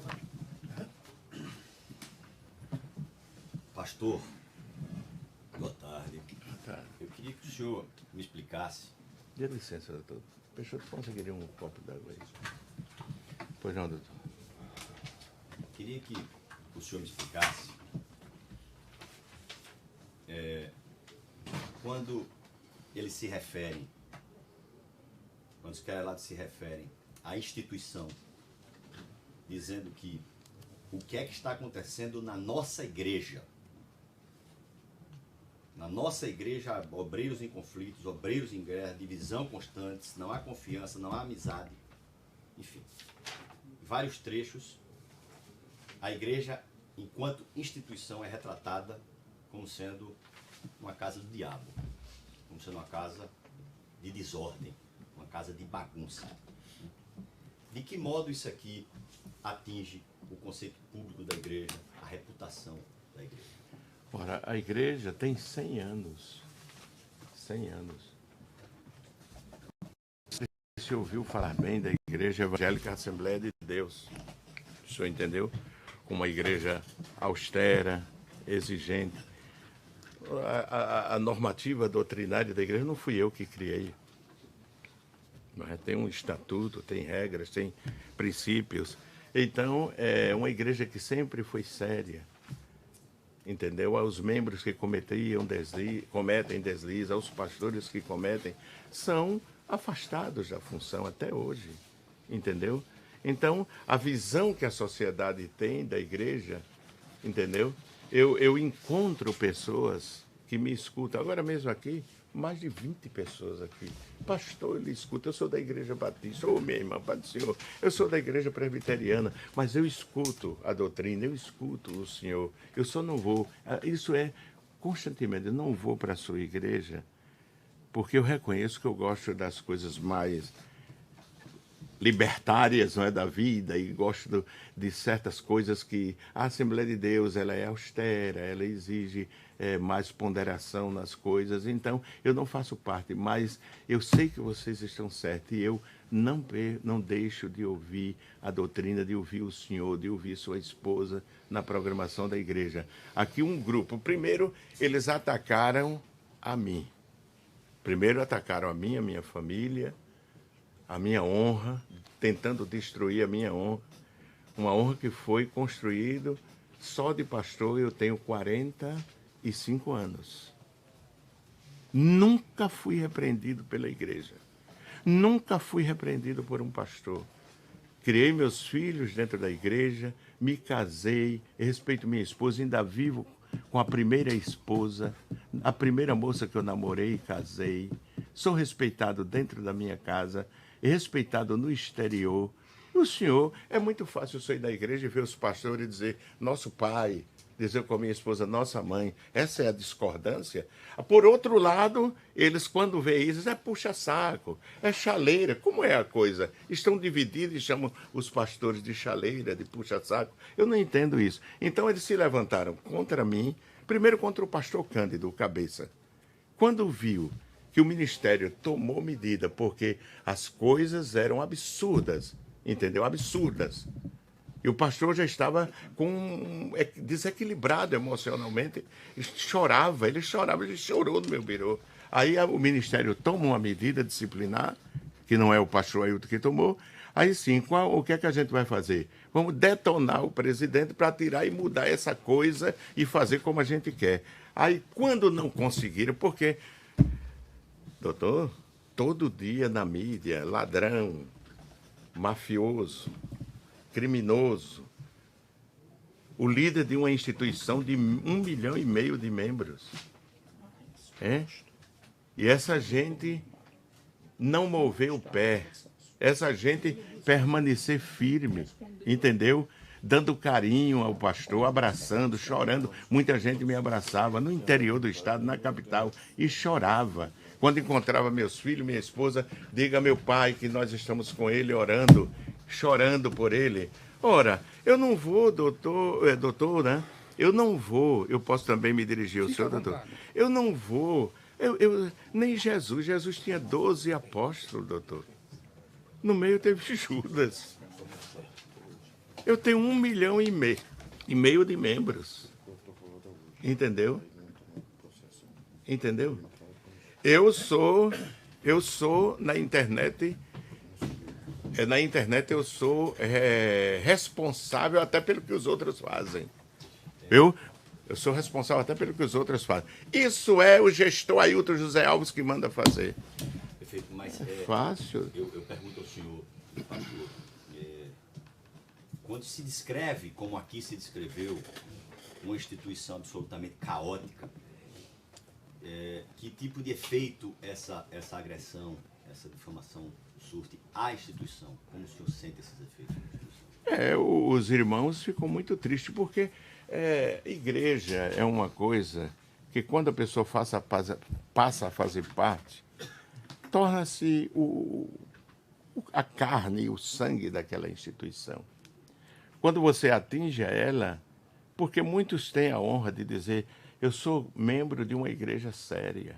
Pastor, boa tarde. Eu queria que o senhor me explicasse. Dê licença, doutor. Peixoto, conseguiria um copo d'água aí? Pois não, doutor. Queria que o senhor me explicasse quando eles se referem, quando os querelados se referem à instituição, dizendo que o que é que está acontecendo na nossa igreja. Na nossa igreja, obreiros em conflitos, obreiros em guerra, divisão constantes, não há confiança, não há amizade. Enfim, vários trechos. A igreja, enquanto instituição, é retratada como sendo uma casa do diabo, como sendo uma casa de desordem, uma casa de bagunça. De que modo isso aqui atinge o conceito público da igreja, a reputação da igreja? Ora, a igreja tem 100 anos. 100 anos. Você ouviu falar bem da Igreja Evangélica Assembleia de Deus? O senhor entendeu? Uma igreja austera, exigente. A normativa doutrinária da igreja não fui eu que criei. Mas tem um estatuto, tem regras, tem princípios. Então, é uma igreja que sempre foi séria. Entendeu? Aos membros que cometem deslize, aos pastores que cometem, são afastados da função até hoje. Entendeu? Então, a visão que a sociedade tem da igreja, entendeu? Eu encontro pessoas que me escutam, agora mesmo aqui, mais de 20 pessoas aqui. Pastor, ele escuta, eu sou da Igreja Batista, ô minha irmã, Pai do Senhor, eu sou da Igreja Presbiteriana, mas eu escuto a doutrina, eu escuto o Senhor, eu só não vou, isso é constantemente, eu não vou para a sua igreja, porque eu reconheço que eu gosto das coisas mais libertárias, não é, da vida, e gosto de certas coisas que a Assembleia de Deus ela é austera, ela exige mais ponderação nas coisas, então eu não faço parte, mas eu sei que vocês estão certos e eu não deixo de ouvir a doutrina, de ouvir o senhor, de ouvir sua esposa na programação da igreja. Aqui um grupo, primeiro eles atacaram a mim, primeiro atacaram a minha família, a minha honra, tentando destruir a minha honra, uma honra que foi construída só de pastor, eu tenho 45 anos. Nunca fui repreendido pela igreja, nunca fui repreendido por um pastor. Criei meus filhos dentro da igreja, me casei, respeito minha esposa, ainda vivo com a primeira esposa, a primeira moça que eu namorei e casei. Sou respeitado dentro da minha casa, respeitado no exterior. O senhor, é muito fácil eu sair da igreja e ver os pastores e dizer, nosso pai, dizer com a minha esposa, nossa mãe. Essa é a discordância. Por outro lado, eles quando veem isso, é puxa-saco, é chaleira. Como é a coisa? Estão divididos e chamam os pastores de chaleira, de puxa-saco. Eu não entendo isso. Então eles se levantaram contra mim, primeiro contra o pastor Cândido, o cabeça. Quando viu que o ministério tomou medida porque as coisas eram absurdas, entendeu? Absurdas. E o pastor já estava desequilibrado emocionalmente, ele chorou no meu birô. Aí o ministério toma uma medida disciplinar, que não é o pastor Ailton que tomou. Aí sim, o que é que a gente vai fazer? Vamos detonar o presidente para tirar e mudar essa coisa e fazer como a gente quer. Aí quando não conseguiram, porque, doutor, todo dia na mídia, ladrão, mafioso, criminoso, o líder de uma instituição de 1,5 milhão de membros. E essa gente não mover o pé, essa gente permanecer firme, entendeu? Dando carinho ao pastor, abraçando, chorando. Muita gente me abraçava no interior do estado, na capital, e chorava. Quando encontrava meus filhos, minha esposa, diga a meu pai que nós estamos com ele orando, chorando por ele. Ora, eu não vou, doutor, né? Eu não vou, eu posso também me dirigir ao senhor, doutor. Eu não vou, nem Jesus tinha 12 apóstolos, doutor. No meio teve Judas. Eu tenho 1,5 milhão de membros. Entendeu? Entendeu? Eu sou na internet eu sou responsável até pelo que os outros fazem. Eu sou responsável até pelo que os outros fazem. Isso é o gestor Ailton José Alves que manda fazer. Perfeito, mas fácil. Eu pergunto ao senhor, pastor, quando se descreve, como aqui se descreveu, uma instituição absolutamente caótica, que tipo de efeito essa agressão, essa difamação surte à instituição? Como o senhor sente esses efeitos? Os irmãos ficam muito tristes, porque igreja é uma coisa que, quando a pessoa passa a fazer parte, torna-se a carne e o sangue daquela instituição. Quando você atinge a ela, porque muitos têm a honra de dizer: eu sou membro de uma igreja séria.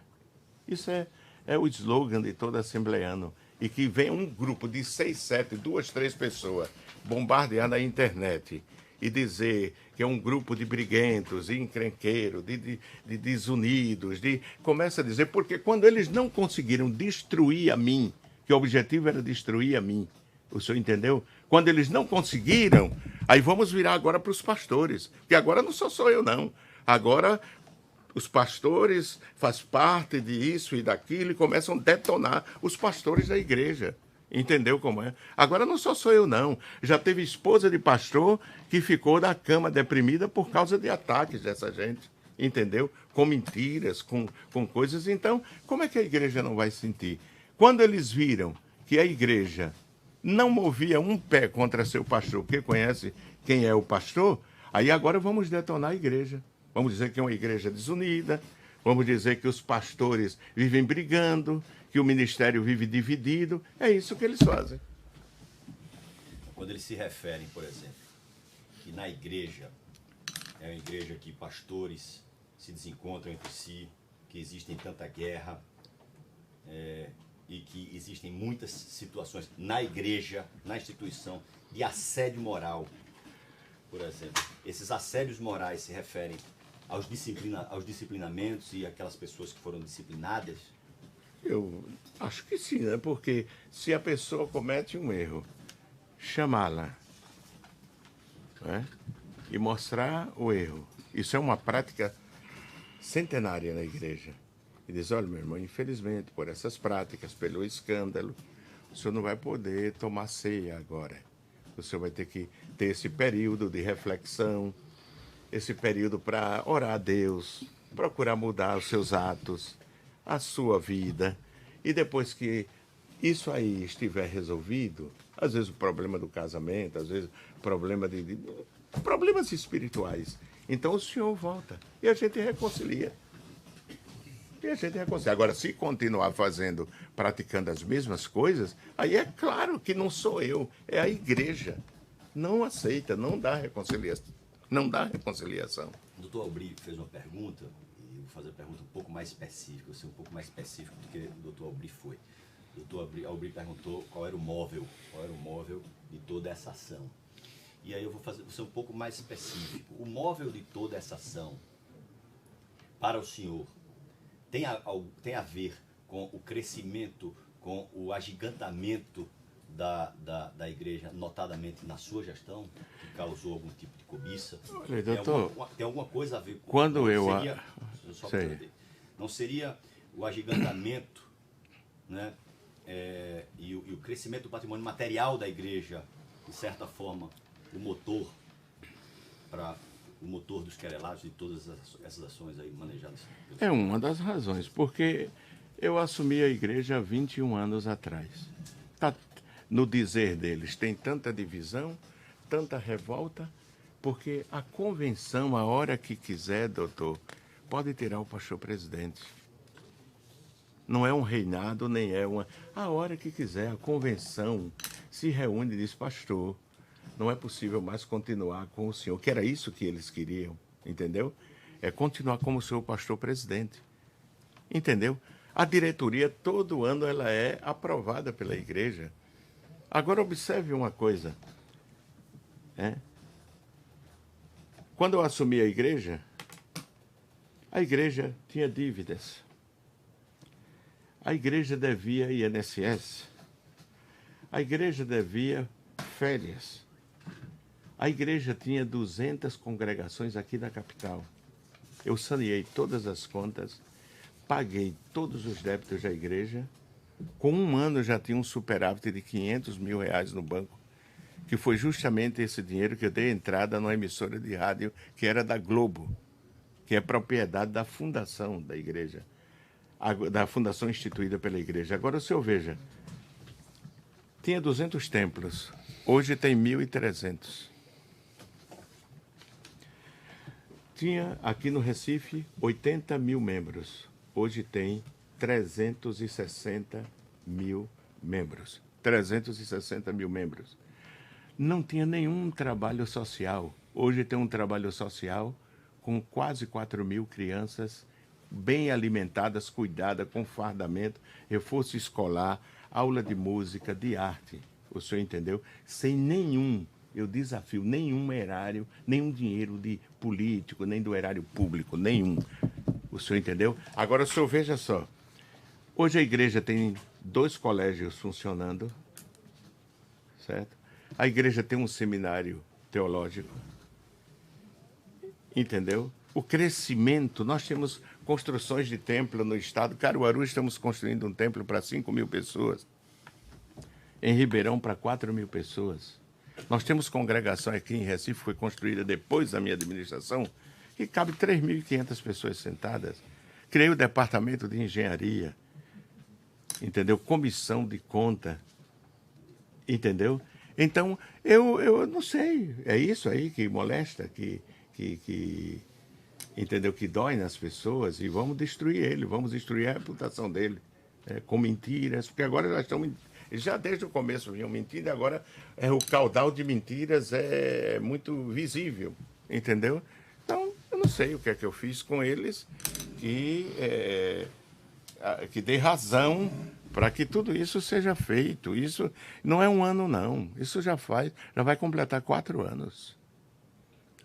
Isso é o slogan de todo assembleano. E que vem um grupo de 6, 7, 2, 3 pessoas bombardear na internet e dizer que é um grupo de briguentos, de encrenqueiros, de desunidos, começa a dizer, porque quando eles não conseguiram destruir a mim, que o objetivo era destruir a mim, o senhor entendeu? Quando eles não conseguiram, aí vamos virar agora para os pastores, que agora não sou eu, não. Agora os pastores fazem parte disso e daquilo e começam a detonar os pastores da igreja. Entendeu como é? Agora não sou eu, não. Já teve esposa de pastor que ficou na cama deprimida por causa de ataques dessa gente. Entendeu? Com mentiras, com coisas. Então, como é que a igreja não vai sentir? Quando eles viram que a igreja não movia um pé contra seu pastor, porque conhece quem é o pastor, aí agora vamos detonar a igreja. Vamos dizer que é uma igreja desunida, vamos dizer que os pastores vivem brigando, que o ministério vive dividido. É isso que eles fazem. Quando eles se referem, por exemplo, que na igreja é uma igreja que pastores se desencontram entre si, que existem tanta guerra, e que existem muitas situações na igreja, na instituição, de assédio moral, por exemplo. Esses assédios morais se referem aos disciplinamentos e aquelas pessoas que foram disciplinadas? Eu acho que sim, né? Porque se a pessoa comete um erro, chamá-la, né? E mostrar o erro. Isso é uma prática centenária na igreja. E diz: olha, meu irmão, infelizmente, por essas práticas, pelo escândalo, o senhor não vai poder tomar ceia agora. O senhor vai ter que ter esse período de reflexão, esse período para orar a Deus, procurar mudar os seus atos, a sua vida. E depois que isso aí estiver resolvido, às vezes o problema do casamento, às vezes problema de problemas espirituais, então o senhor volta e a gente reconcilia. Agora, se continuar praticando as mesmas coisas, aí é claro que não sou eu, é a igreja. Não aceita, não dá reconciliação. Não dá reconciliação. O doutor Aubry fez uma pergunta, e eu vou fazer a pergunta um pouco mais específica, eu vou ser um pouco mais específico do que o doutor Aubry foi. O doutor Aubry perguntou qual era o móvel de toda essa ação. E aí eu vou ser um pouco mais específico. O móvel de toda essa ação, para o senhor, tem a ver com o crescimento, com o agigantamento da igreja, notadamente na sua gestão, que causou algum tipo de cobiça? Olha, doutor, tem alguma coisa a ver com... quando eu... Só para entender. Não seria o agigantamento, né, e o crescimento do patrimônio material da igreja, de certa forma, o motor dos querelados, de todas essas ações aí manejadas? É uma das razões, porque eu assumi a igreja há 21 anos atrás. Tá, no dizer deles, tem tanta divisão, tanta revolta, porque a convenção, a hora que quiser, doutor, pode tirar o pastor presidente. Não é um reinado, nem é uma... A hora que quiser, a convenção se reúne e diz, pastor, não é possível mais continuar com o senhor, que era isso que eles queriam, entendeu? É continuar como o senhor pastor presidente, entendeu? A diretoria, todo ano, ela é aprovada pela igreja. Agora, observe uma coisa. Quando eu assumi a igreja tinha dívidas. A igreja devia INSS. A igreja devia férias. A igreja tinha 200 congregações aqui na capital. Eu saneei todas as contas, paguei todos os débitos da igreja. Com um ano já tinha um superávit de R$500 mil no banco, que foi justamente esse dinheiro que eu dei entrada numa emissora de rádio que era da Globo, que é propriedade da fundação da igreja, da fundação instituída pela igreja. Agora o senhor veja, tinha 200 templos, hoje tem 1.300. Tinha aqui no Recife 80 mil membros, hoje tem 360 mil membros. 360 mil membros. Não tinha nenhum trabalho social. Hoje tem um trabalho social com quase 4 mil crianças bem alimentadas, cuidadas, com fardamento, reforço escolar, aula de música, de arte. O senhor entendeu? Sem nenhum, eu desafio, nenhum erário, nenhum dinheiro de político, nem do erário público, nenhum. O senhor entendeu? Agora o senhor veja só. Hoje a igreja tem 2 colégios funcionando, certo? A igreja tem um seminário teológico, entendeu? O crescimento, nós temos construções de templo no estado. Caruaru, estamos construindo um templo para 5 mil pessoas. Em Ribeirão, para 4 mil pessoas. Nós temos congregação aqui em Recife, foi construída depois da minha administração, que cabe 3.500 pessoas sentadas. Criei o departamento de engenharia, entendeu? Comissão de conta, entendeu? Então, eu não sei, é isso aí que molesta, que entendeu? Que dói nas pessoas, e vamos destruir ele, vamos destruir a reputação dele, com mentiras, porque agora nós estamos... Já desde o começo vinham mentiras, agora o caudal de mentiras é muito visível, entendeu? Então, eu não sei o que é que eu fiz com eles, que dei razão para que tudo isso seja feito. Isso não é um ano, não. Isso já vai completar 4 anos.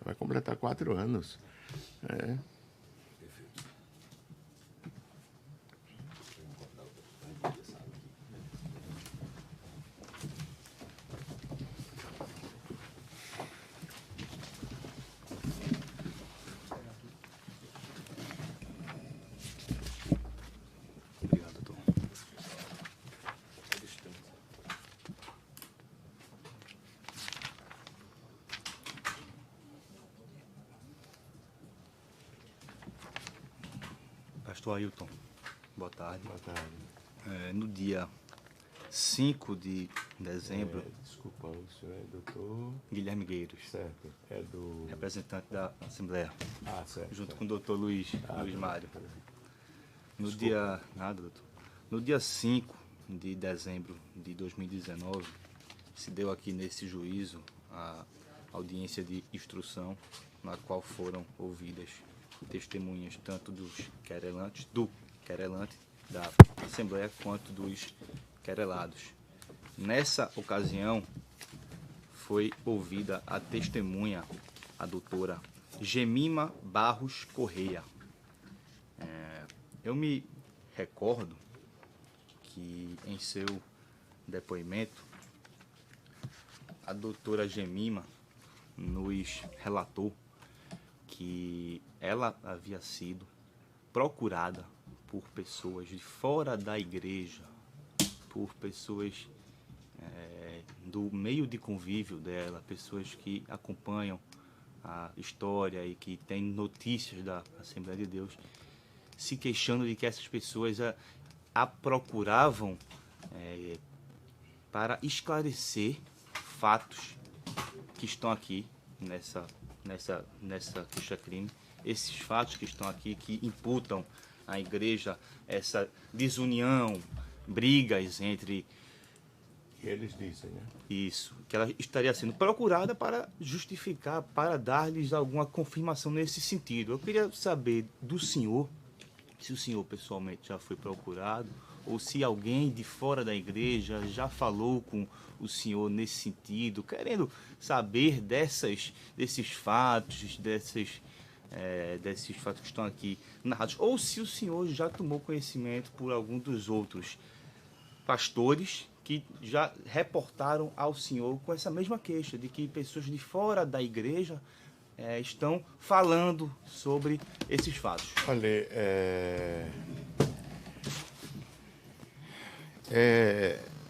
Vai completar 4 anos. Obrigado, doutor. Pastor Ailton, boa tarde. Boa tarde. No dia 5 de dezembro, Desculpa, o senhor é doutor... Guilherme Gueiros, Certo, é do... representante da Assembleia, certo. junto com o doutor Luiz doutor. Mário. Nada, doutor. No dia 5 de dezembro de 2019, se deu aqui nesse juízo a audiência de instrução, na qual foram ouvidas testemunhas tanto do querelante da Assembleia quanto dos querelados. Nessa ocasião, foi ouvida a testemunha, a doutora Gemima Barros Correia. Eu me recordo que em seu depoimento, a doutora Gemima nos relatou que ela havia sido procurada por pessoas de fora da igreja, por pessoas do meio de convívio dela, pessoas que acompanham a história e que têm notícias da Assembleia de Deus, se queixando de que essas pessoas a procuravam para esclarecer fatos que estão aqui nessa queixa-crime, esses fatos que estão aqui que imputam à igreja essa desunião, brigas entre... Eles dizem, né? Isso, que ela estaria sendo procurada para justificar, para dar-lhes alguma confirmação nesse sentido. Eu queria saber do senhor, se o senhor pessoalmente já foi procurado, ou se alguém de fora da igreja já falou com o senhor nesse sentido, querendo saber desses fatos, desses fatos que estão aqui narrados, ou se o senhor já tomou conhecimento por algum dos outros pastores que já reportaram ao senhor com essa mesma queixa, de que pessoas de fora da igreja estão falando sobre esses fatos. Olha,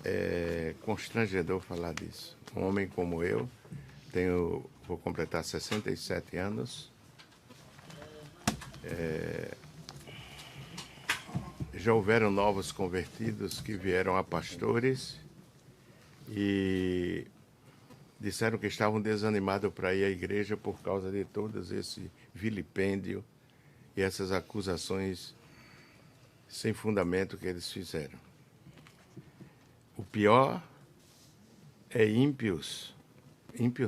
é constrangedor falar disso. Um homem como eu, vou completar 67 anos, já houveram novos convertidos que vieram a pastores e disseram que estavam desanimados para ir à igreja por causa de todos esse vilipêndio e essas acusações sem fundamento que eles fizeram. O pior é ímpios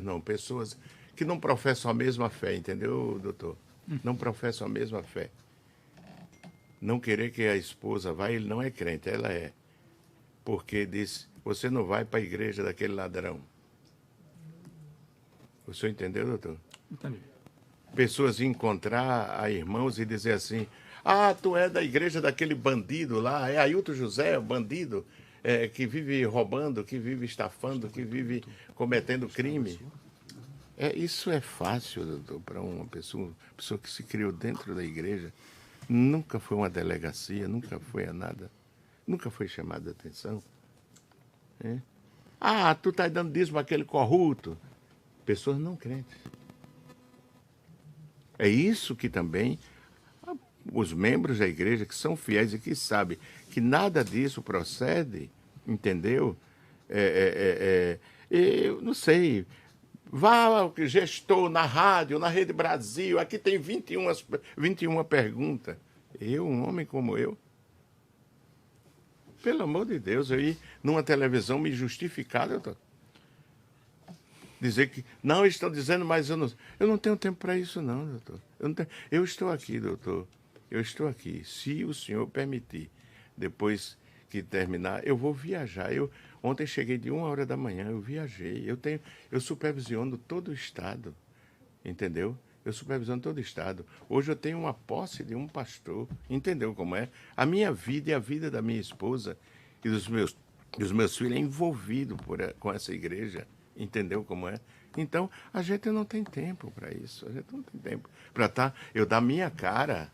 não, pessoas que não professam a mesma fé, entendeu, doutor? Não professam a mesma fé. Não querer que a esposa vá, ele não é crente, ela é. Porque diz, você não vai para a igreja daquele ladrão. O senhor entendeu, doutor? Entendi. Pessoas encontrar a irmãos e dizer assim, tu é da igreja daquele bandido lá, é Ailton José, o bandido, que vive roubando, que vive estafando, que vive cometendo crime. Isso é fácil, doutor, para uma pessoa que se criou dentro da igreja. Nunca foi uma delegacia, nunca foi a nada. Nunca foi chamada a atenção. Tu está dando dízimo àquele corrupto. Pessoas não crentes. É isso que também os membros da igreja que são fiéis e que sabem que nada disso procede, entendeu? Eu não sei... Vá, gestor, na rádio, na Rede Brasil, aqui tem 21 perguntas. Um homem como eu? Pelo amor de Deus, eu ir numa televisão me justificar, doutor. Dizer que, não, estão dizendo, mas eu não tenho tempo para isso não, doutor. Eu estou aqui, doutor. Eu estou aqui. Se o senhor permitir, depois que terminar, eu vou viajar. Ontem cheguei de 1h da manhã, eu viajei. Eu supervisiono todo o estado, entendeu? Eu supervisiono todo o estado. Hoje eu tenho uma posse de um pastor, entendeu como é? A minha vida e a vida da minha esposa e dos meus filhos é envolvido com essa igreja, entendeu como é? Então, a gente não tem tempo para isso, a gente não tem tempo para eu dar minha cara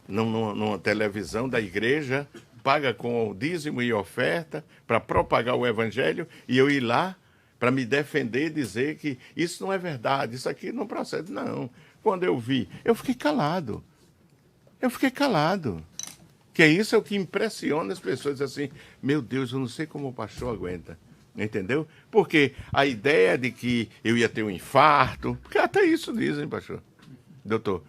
numa televisão da igreja, paga com dízimo e oferta para propagar o evangelho e eu ir lá para me defender e dizer que isso não é verdade, isso aqui não procede. Não. Quando eu vi, eu fiquei calado. Que isso é o que impressiona as pessoas assim, meu Deus, eu não sei como o pastor aguenta. Entendeu? Porque a ideia de que eu ia ter um infarto, porque até isso dizem, pastor. Doutor,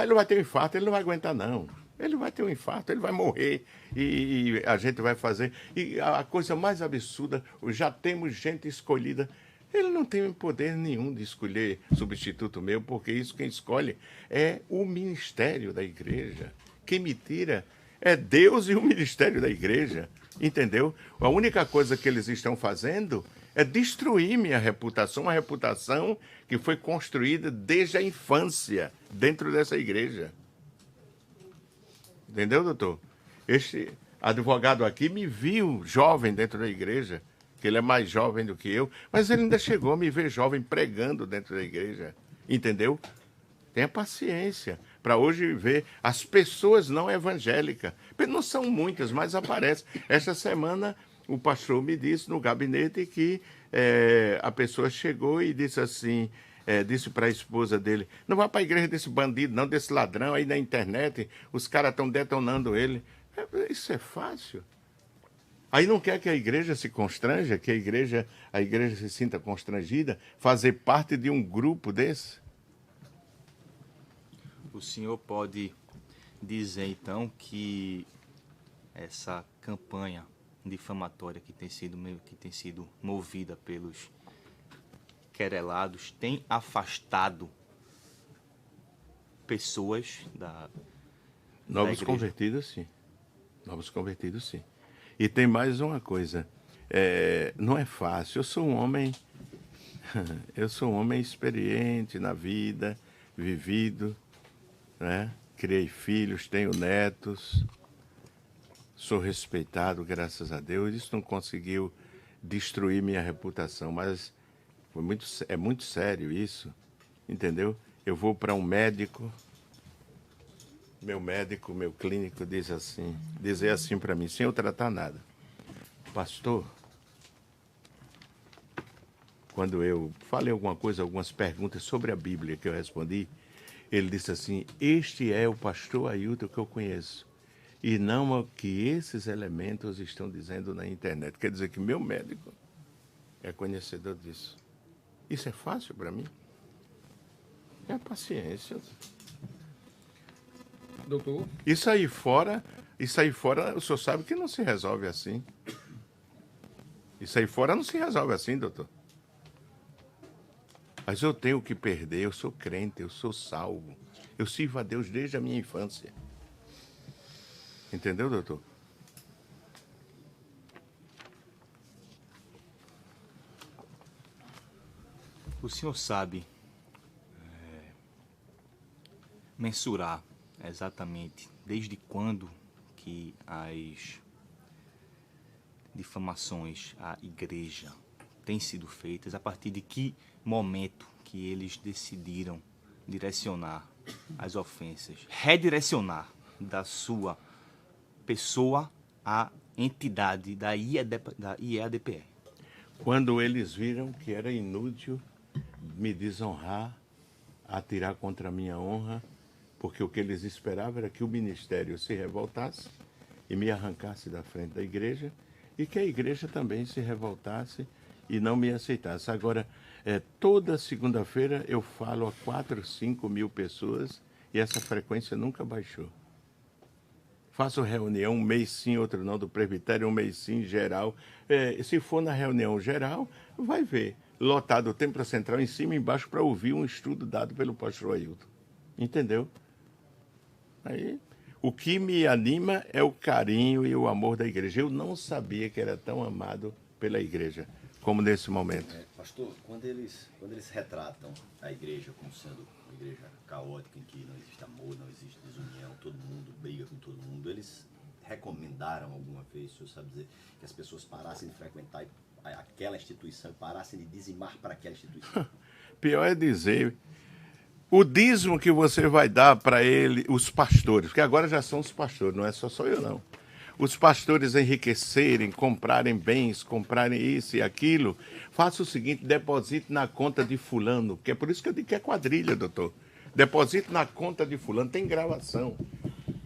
ele vai ter um infarto, ele não vai aguentar não. Ele vai ter um infarto, ele vai morrer e a gente vai fazer. E a coisa mais absurda, já temos gente escolhida. Ele não tem poder nenhum de escolher substituto meu, porque isso quem escolhe é o ministério da igreja. Quem me tira é Deus e o ministério da igreja. Entendeu? A única coisa que eles estão fazendo é destruir minha reputação, uma reputação que foi construída desde a infância dentro dessa igreja. Entendeu, doutor? Este advogado aqui me viu jovem dentro da igreja, que ele é mais jovem do que eu, mas ele ainda chegou a me ver jovem pregando dentro da igreja. Entendeu? Tenha paciência para hoje ver as pessoas não evangélicas. Não são muitas, mas aparecem. Esta semana o pastor me disse no gabinete que a pessoa chegou e disse assim, disse para a esposa dele, não vá para a igreja desse bandido, não, desse ladrão aí na internet, os caras estão detonando ele. Isso é fácil. Aí não quer que a igreja se constranja, que a igreja se sinta constrangida, fazer parte de um grupo desse? O senhor pode dizer, então, que essa campanha difamatória que tem sido movida pelos querelados tem afastado pessoas da Novos convertidos, sim. Novos convertidos, sim. E tem mais uma coisa. Não é fácil. Eu sou um homem experiente na vida, vivido, né? Criei filhos, tenho netos, sou respeitado, graças a Deus. Isso não conseguiu destruir minha reputação, mas é muito sério isso, entendeu? Eu vou para um médico, meu clínico dizer assim para mim, sem eu tratar nada, pastor, quando eu falei alguma coisa, algumas perguntas sobre a Bíblia que eu respondi, ele disse assim, este é o pastor Ailton que eu conheço, e não o que esses elementos estão dizendo na internet. Quer dizer que meu médico é conhecedor disso. Isso é fácil para mim? É paciência. Doutor? Isso aí fora, o senhor sabe que não se resolve assim. Isso aí fora não se resolve assim, doutor. Mas eu tenho o que perder, eu sou crente, eu sou salvo. Eu sirvo a Deus desde a minha infância. Entendeu, doutor? O senhor sabe mensurar exatamente desde quando que as difamações à igreja têm sido feitas, a partir de que momento que eles decidiram direcionar as ofensas, redirecionar da sua pessoa à entidade da IEADPE? Quando eles viram que era inútil me desonrar, atirar contra a minha honra, porque o que eles esperavam era que o ministério se revoltasse e me arrancasse da frente da igreja, e que a igreja também se revoltasse e não me aceitasse. Agora, toda segunda-feira eu falo a 4, 5 mil pessoas e essa frequência nunca baixou. Faço reunião, um mês sim, outro não, do presbitério, um mês sim, geral. Se for na reunião geral, vai ver. Lotado o Templo Central em cima e embaixo para ouvir um estudo dado pelo pastor Ailton. Entendeu? Aí, o que me anima é o carinho e o amor da igreja. Eu não sabia que era tão amado pela igreja como nesse momento. Pastor, quando eles retratam a igreja como sendo uma igreja caótica, em que não existe amor, não existe desunião, todo mundo briga com todo mundo, eles recomendaram alguma vez, o senhor sabe dizer, que as pessoas parassem de frequentar aquela instituição, parassem de dizimar para aquela instituição? Pior é dizer, o dízimo que você vai dar para ele, os pastores, porque agora já são os pastores, não é só eu não. Os pastores enriquecerem, comprarem bens, comprarem isso e aquilo, faça o seguinte, deposite na conta de fulano, que é por isso que eu digo que é quadrilha, doutor. Deposite na conta de fulano, tem gravação,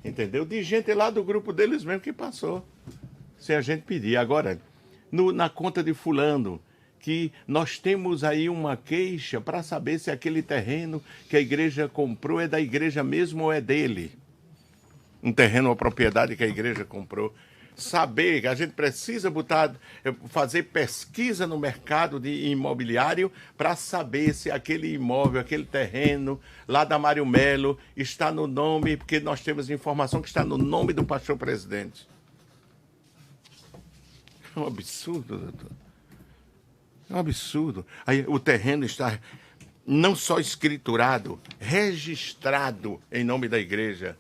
entendeu? De gente lá do grupo deles mesmo que passou, sem a gente pedir. Agora, na conta de fulano, que nós temos aí uma queixa para saber se aquele terreno que a igreja comprou é da igreja mesmo ou é dele. Um terreno, uma propriedade que a igreja comprou. Saber que a gente precisa fazer pesquisa no mercado de imobiliário para saber se aquele imóvel, aquele terreno lá da Mário Melo está no nome, porque nós temos informação que está no nome do pastor presidente. É um absurdo, doutor. É um absurdo. Aí o terreno está não só escriturado, registrado em nome da igreja.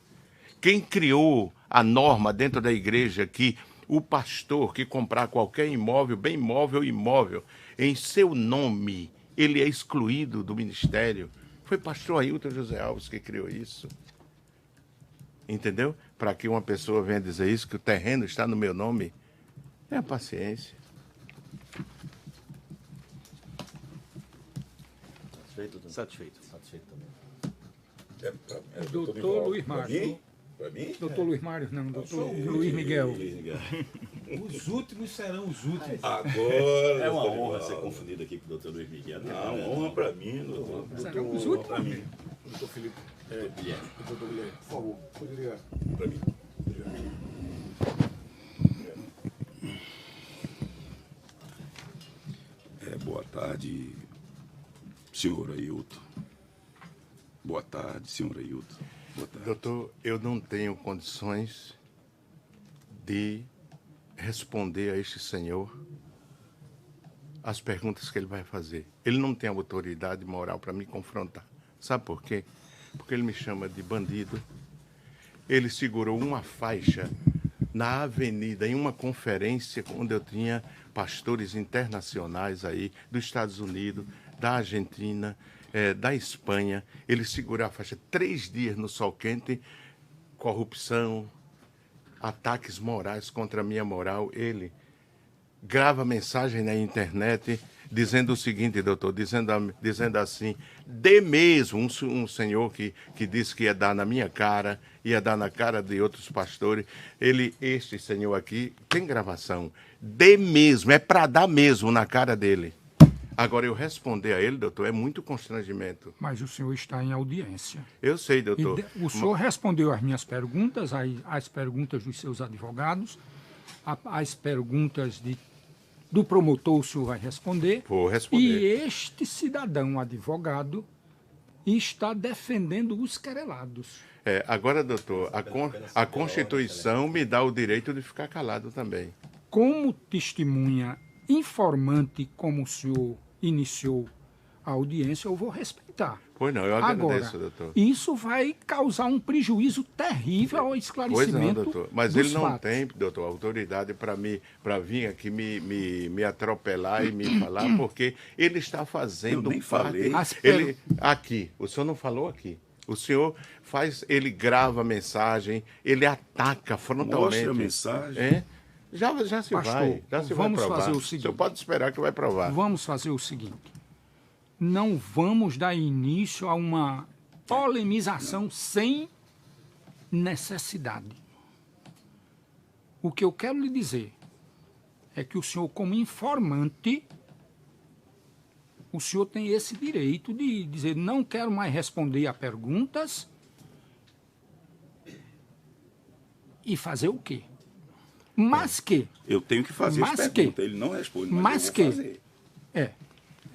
Quem criou a norma dentro da igreja que o pastor que comprar qualquer imóvel, bem imóvel ou imóvel, em seu nome, ele é excluído do ministério. Foi pastor Ailton José Alves que criou isso. Entendeu? Para que uma pessoa venha dizer isso, que o terreno está no meu nome, tenha paciência. Satisfeito, doutor? Satisfeito. Satisfeito também. É doutor Luiz Mário. Para mim? Doutor Luiz Mário, não, doutor Luiz Miguel. Os últimos serão os últimos. Agora. É uma honra ser confundido aqui com o doutor Luiz Miguel. Não, honra para mim, doutor. Serão os últimos. Para mim. Doutor Felipe, Guilherme. doutor Guilherme, por favor, poderia... Para mim. Boa tarde, senhor Ailton. Boa tarde, senhor Ailton. Boa tarde. Doutor, eu não tenho condições de responder a este senhor as perguntas que ele vai fazer. Ele não tem autoridade moral para me confrontar. Sabe por quê? Porque ele me chama de bandido. Ele segurou uma faixa na avenida, em uma conferência onde eu tinha pastores internacionais aí, dos Estados Unidos, da Argentina, da Espanha. Ele segurou a faixa 3 dias no sol quente, corrupção, ataques morais contra a minha moral. Ele grava mensagem na internet dizendo o seguinte, doutor, dizendo assim, dê mesmo, um senhor que disse que ia dar na minha cara, ia dar na cara de outros pastores. Este senhor aqui, tem gravação, dê mesmo, é para dar mesmo na cara dele. Agora, eu responder a ele, doutor, é muito constrangimento. Mas o senhor está em audiência. Eu sei, doutor. O senhor respondeu às minhas perguntas, às perguntas dos seus advogados, às perguntas do promotor, o senhor vai responder. Vou responder. E este cidadão advogado está defendendo os querelados. Agora, doutor, a Constituição me dá o direito de ficar calado também. Como testemunha informante, como o senhor iniciou a audiência, eu vou respeitar. Pois não, eu agradeço, Agora, doutor. isso vai causar um prejuízo terrível ao esclarecimento. Pois não, doutor. Mas dos ele não fatos. tem, doutor, autoridade para vir aqui me atropelar e me falar, porque ele está fazendo Eu nem falei. Aqui, o senhor não falou aqui. O senhor ele grava a mensagem, ele ataca frontalmente. Mostra a mensagem. Já se Pastor, vai vamos provar. fazer o O seguinte. senhor pode esperar que vai provar. Vamos fazer o seguinte. Não vamos dar início a uma polemização sem necessidade. O que eu quero lhe dizer é que o senhor, como informante, o senhor tem esse direito de dizer, não quero mais responder a perguntas e fazer o quê? Mas que... Eu tenho que fazer as Mas perguntas. que- Ele não responde, mas mas eu que- vou fazer.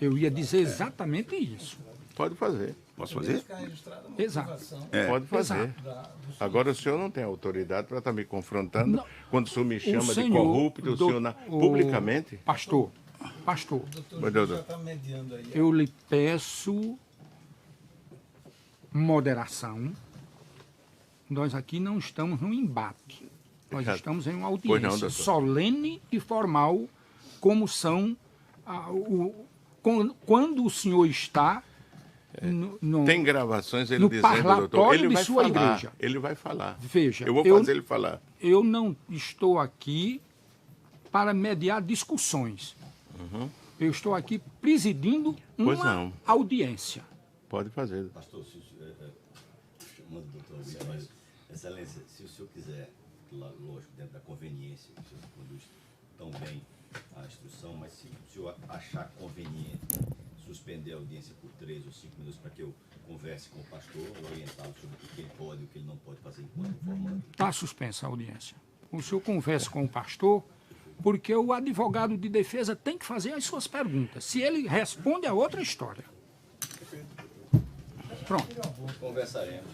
Eu ia dizer exatamente isso. Pode fazer. Posso fazer? Ficar registrada uma Exato. motivação Pode fazer. Exato. Agora o senhor não tem autoridade para estar me confrontando Não. quando o senhor me chama de senhor, corrupto, publicamente. Pastor, Mas, doutor doutor, já está mediando aí. eu lhe peço moderação. Nós aqui não estamos num embate. Nós Exato. estamos em uma Pois não, audiência doutor. solene e formal, como são quando o senhor está no tem gravações ele no dizendo, doutor, parlatório ele de vai sua falar. igreja. Ele vai falar. Veja, Eu vou fazer ele falar. Eu não estou aqui para mediar discussões. Eu estou aqui presidindo Pois uma não. audiência. Pode fazer. Pastor, chamando o doutor Luiz, mas, Excelência, se o senhor quiser, lógico, dentro da conveniência, o senhor conduz tão bem a instrução, mas se o senhor achar conveniente suspender a audiência por 3 ou 5 minutos para que eu converse com o pastor, orientá-lo sobre o que ele pode e o que ele não pode fazer enquanto informante. Está suspensa a audiência. O senhor conversa com o pastor, porque o advogado de defesa tem que fazer as suas perguntas. Se ele responde, é outra história. Pronto. Conversaremos.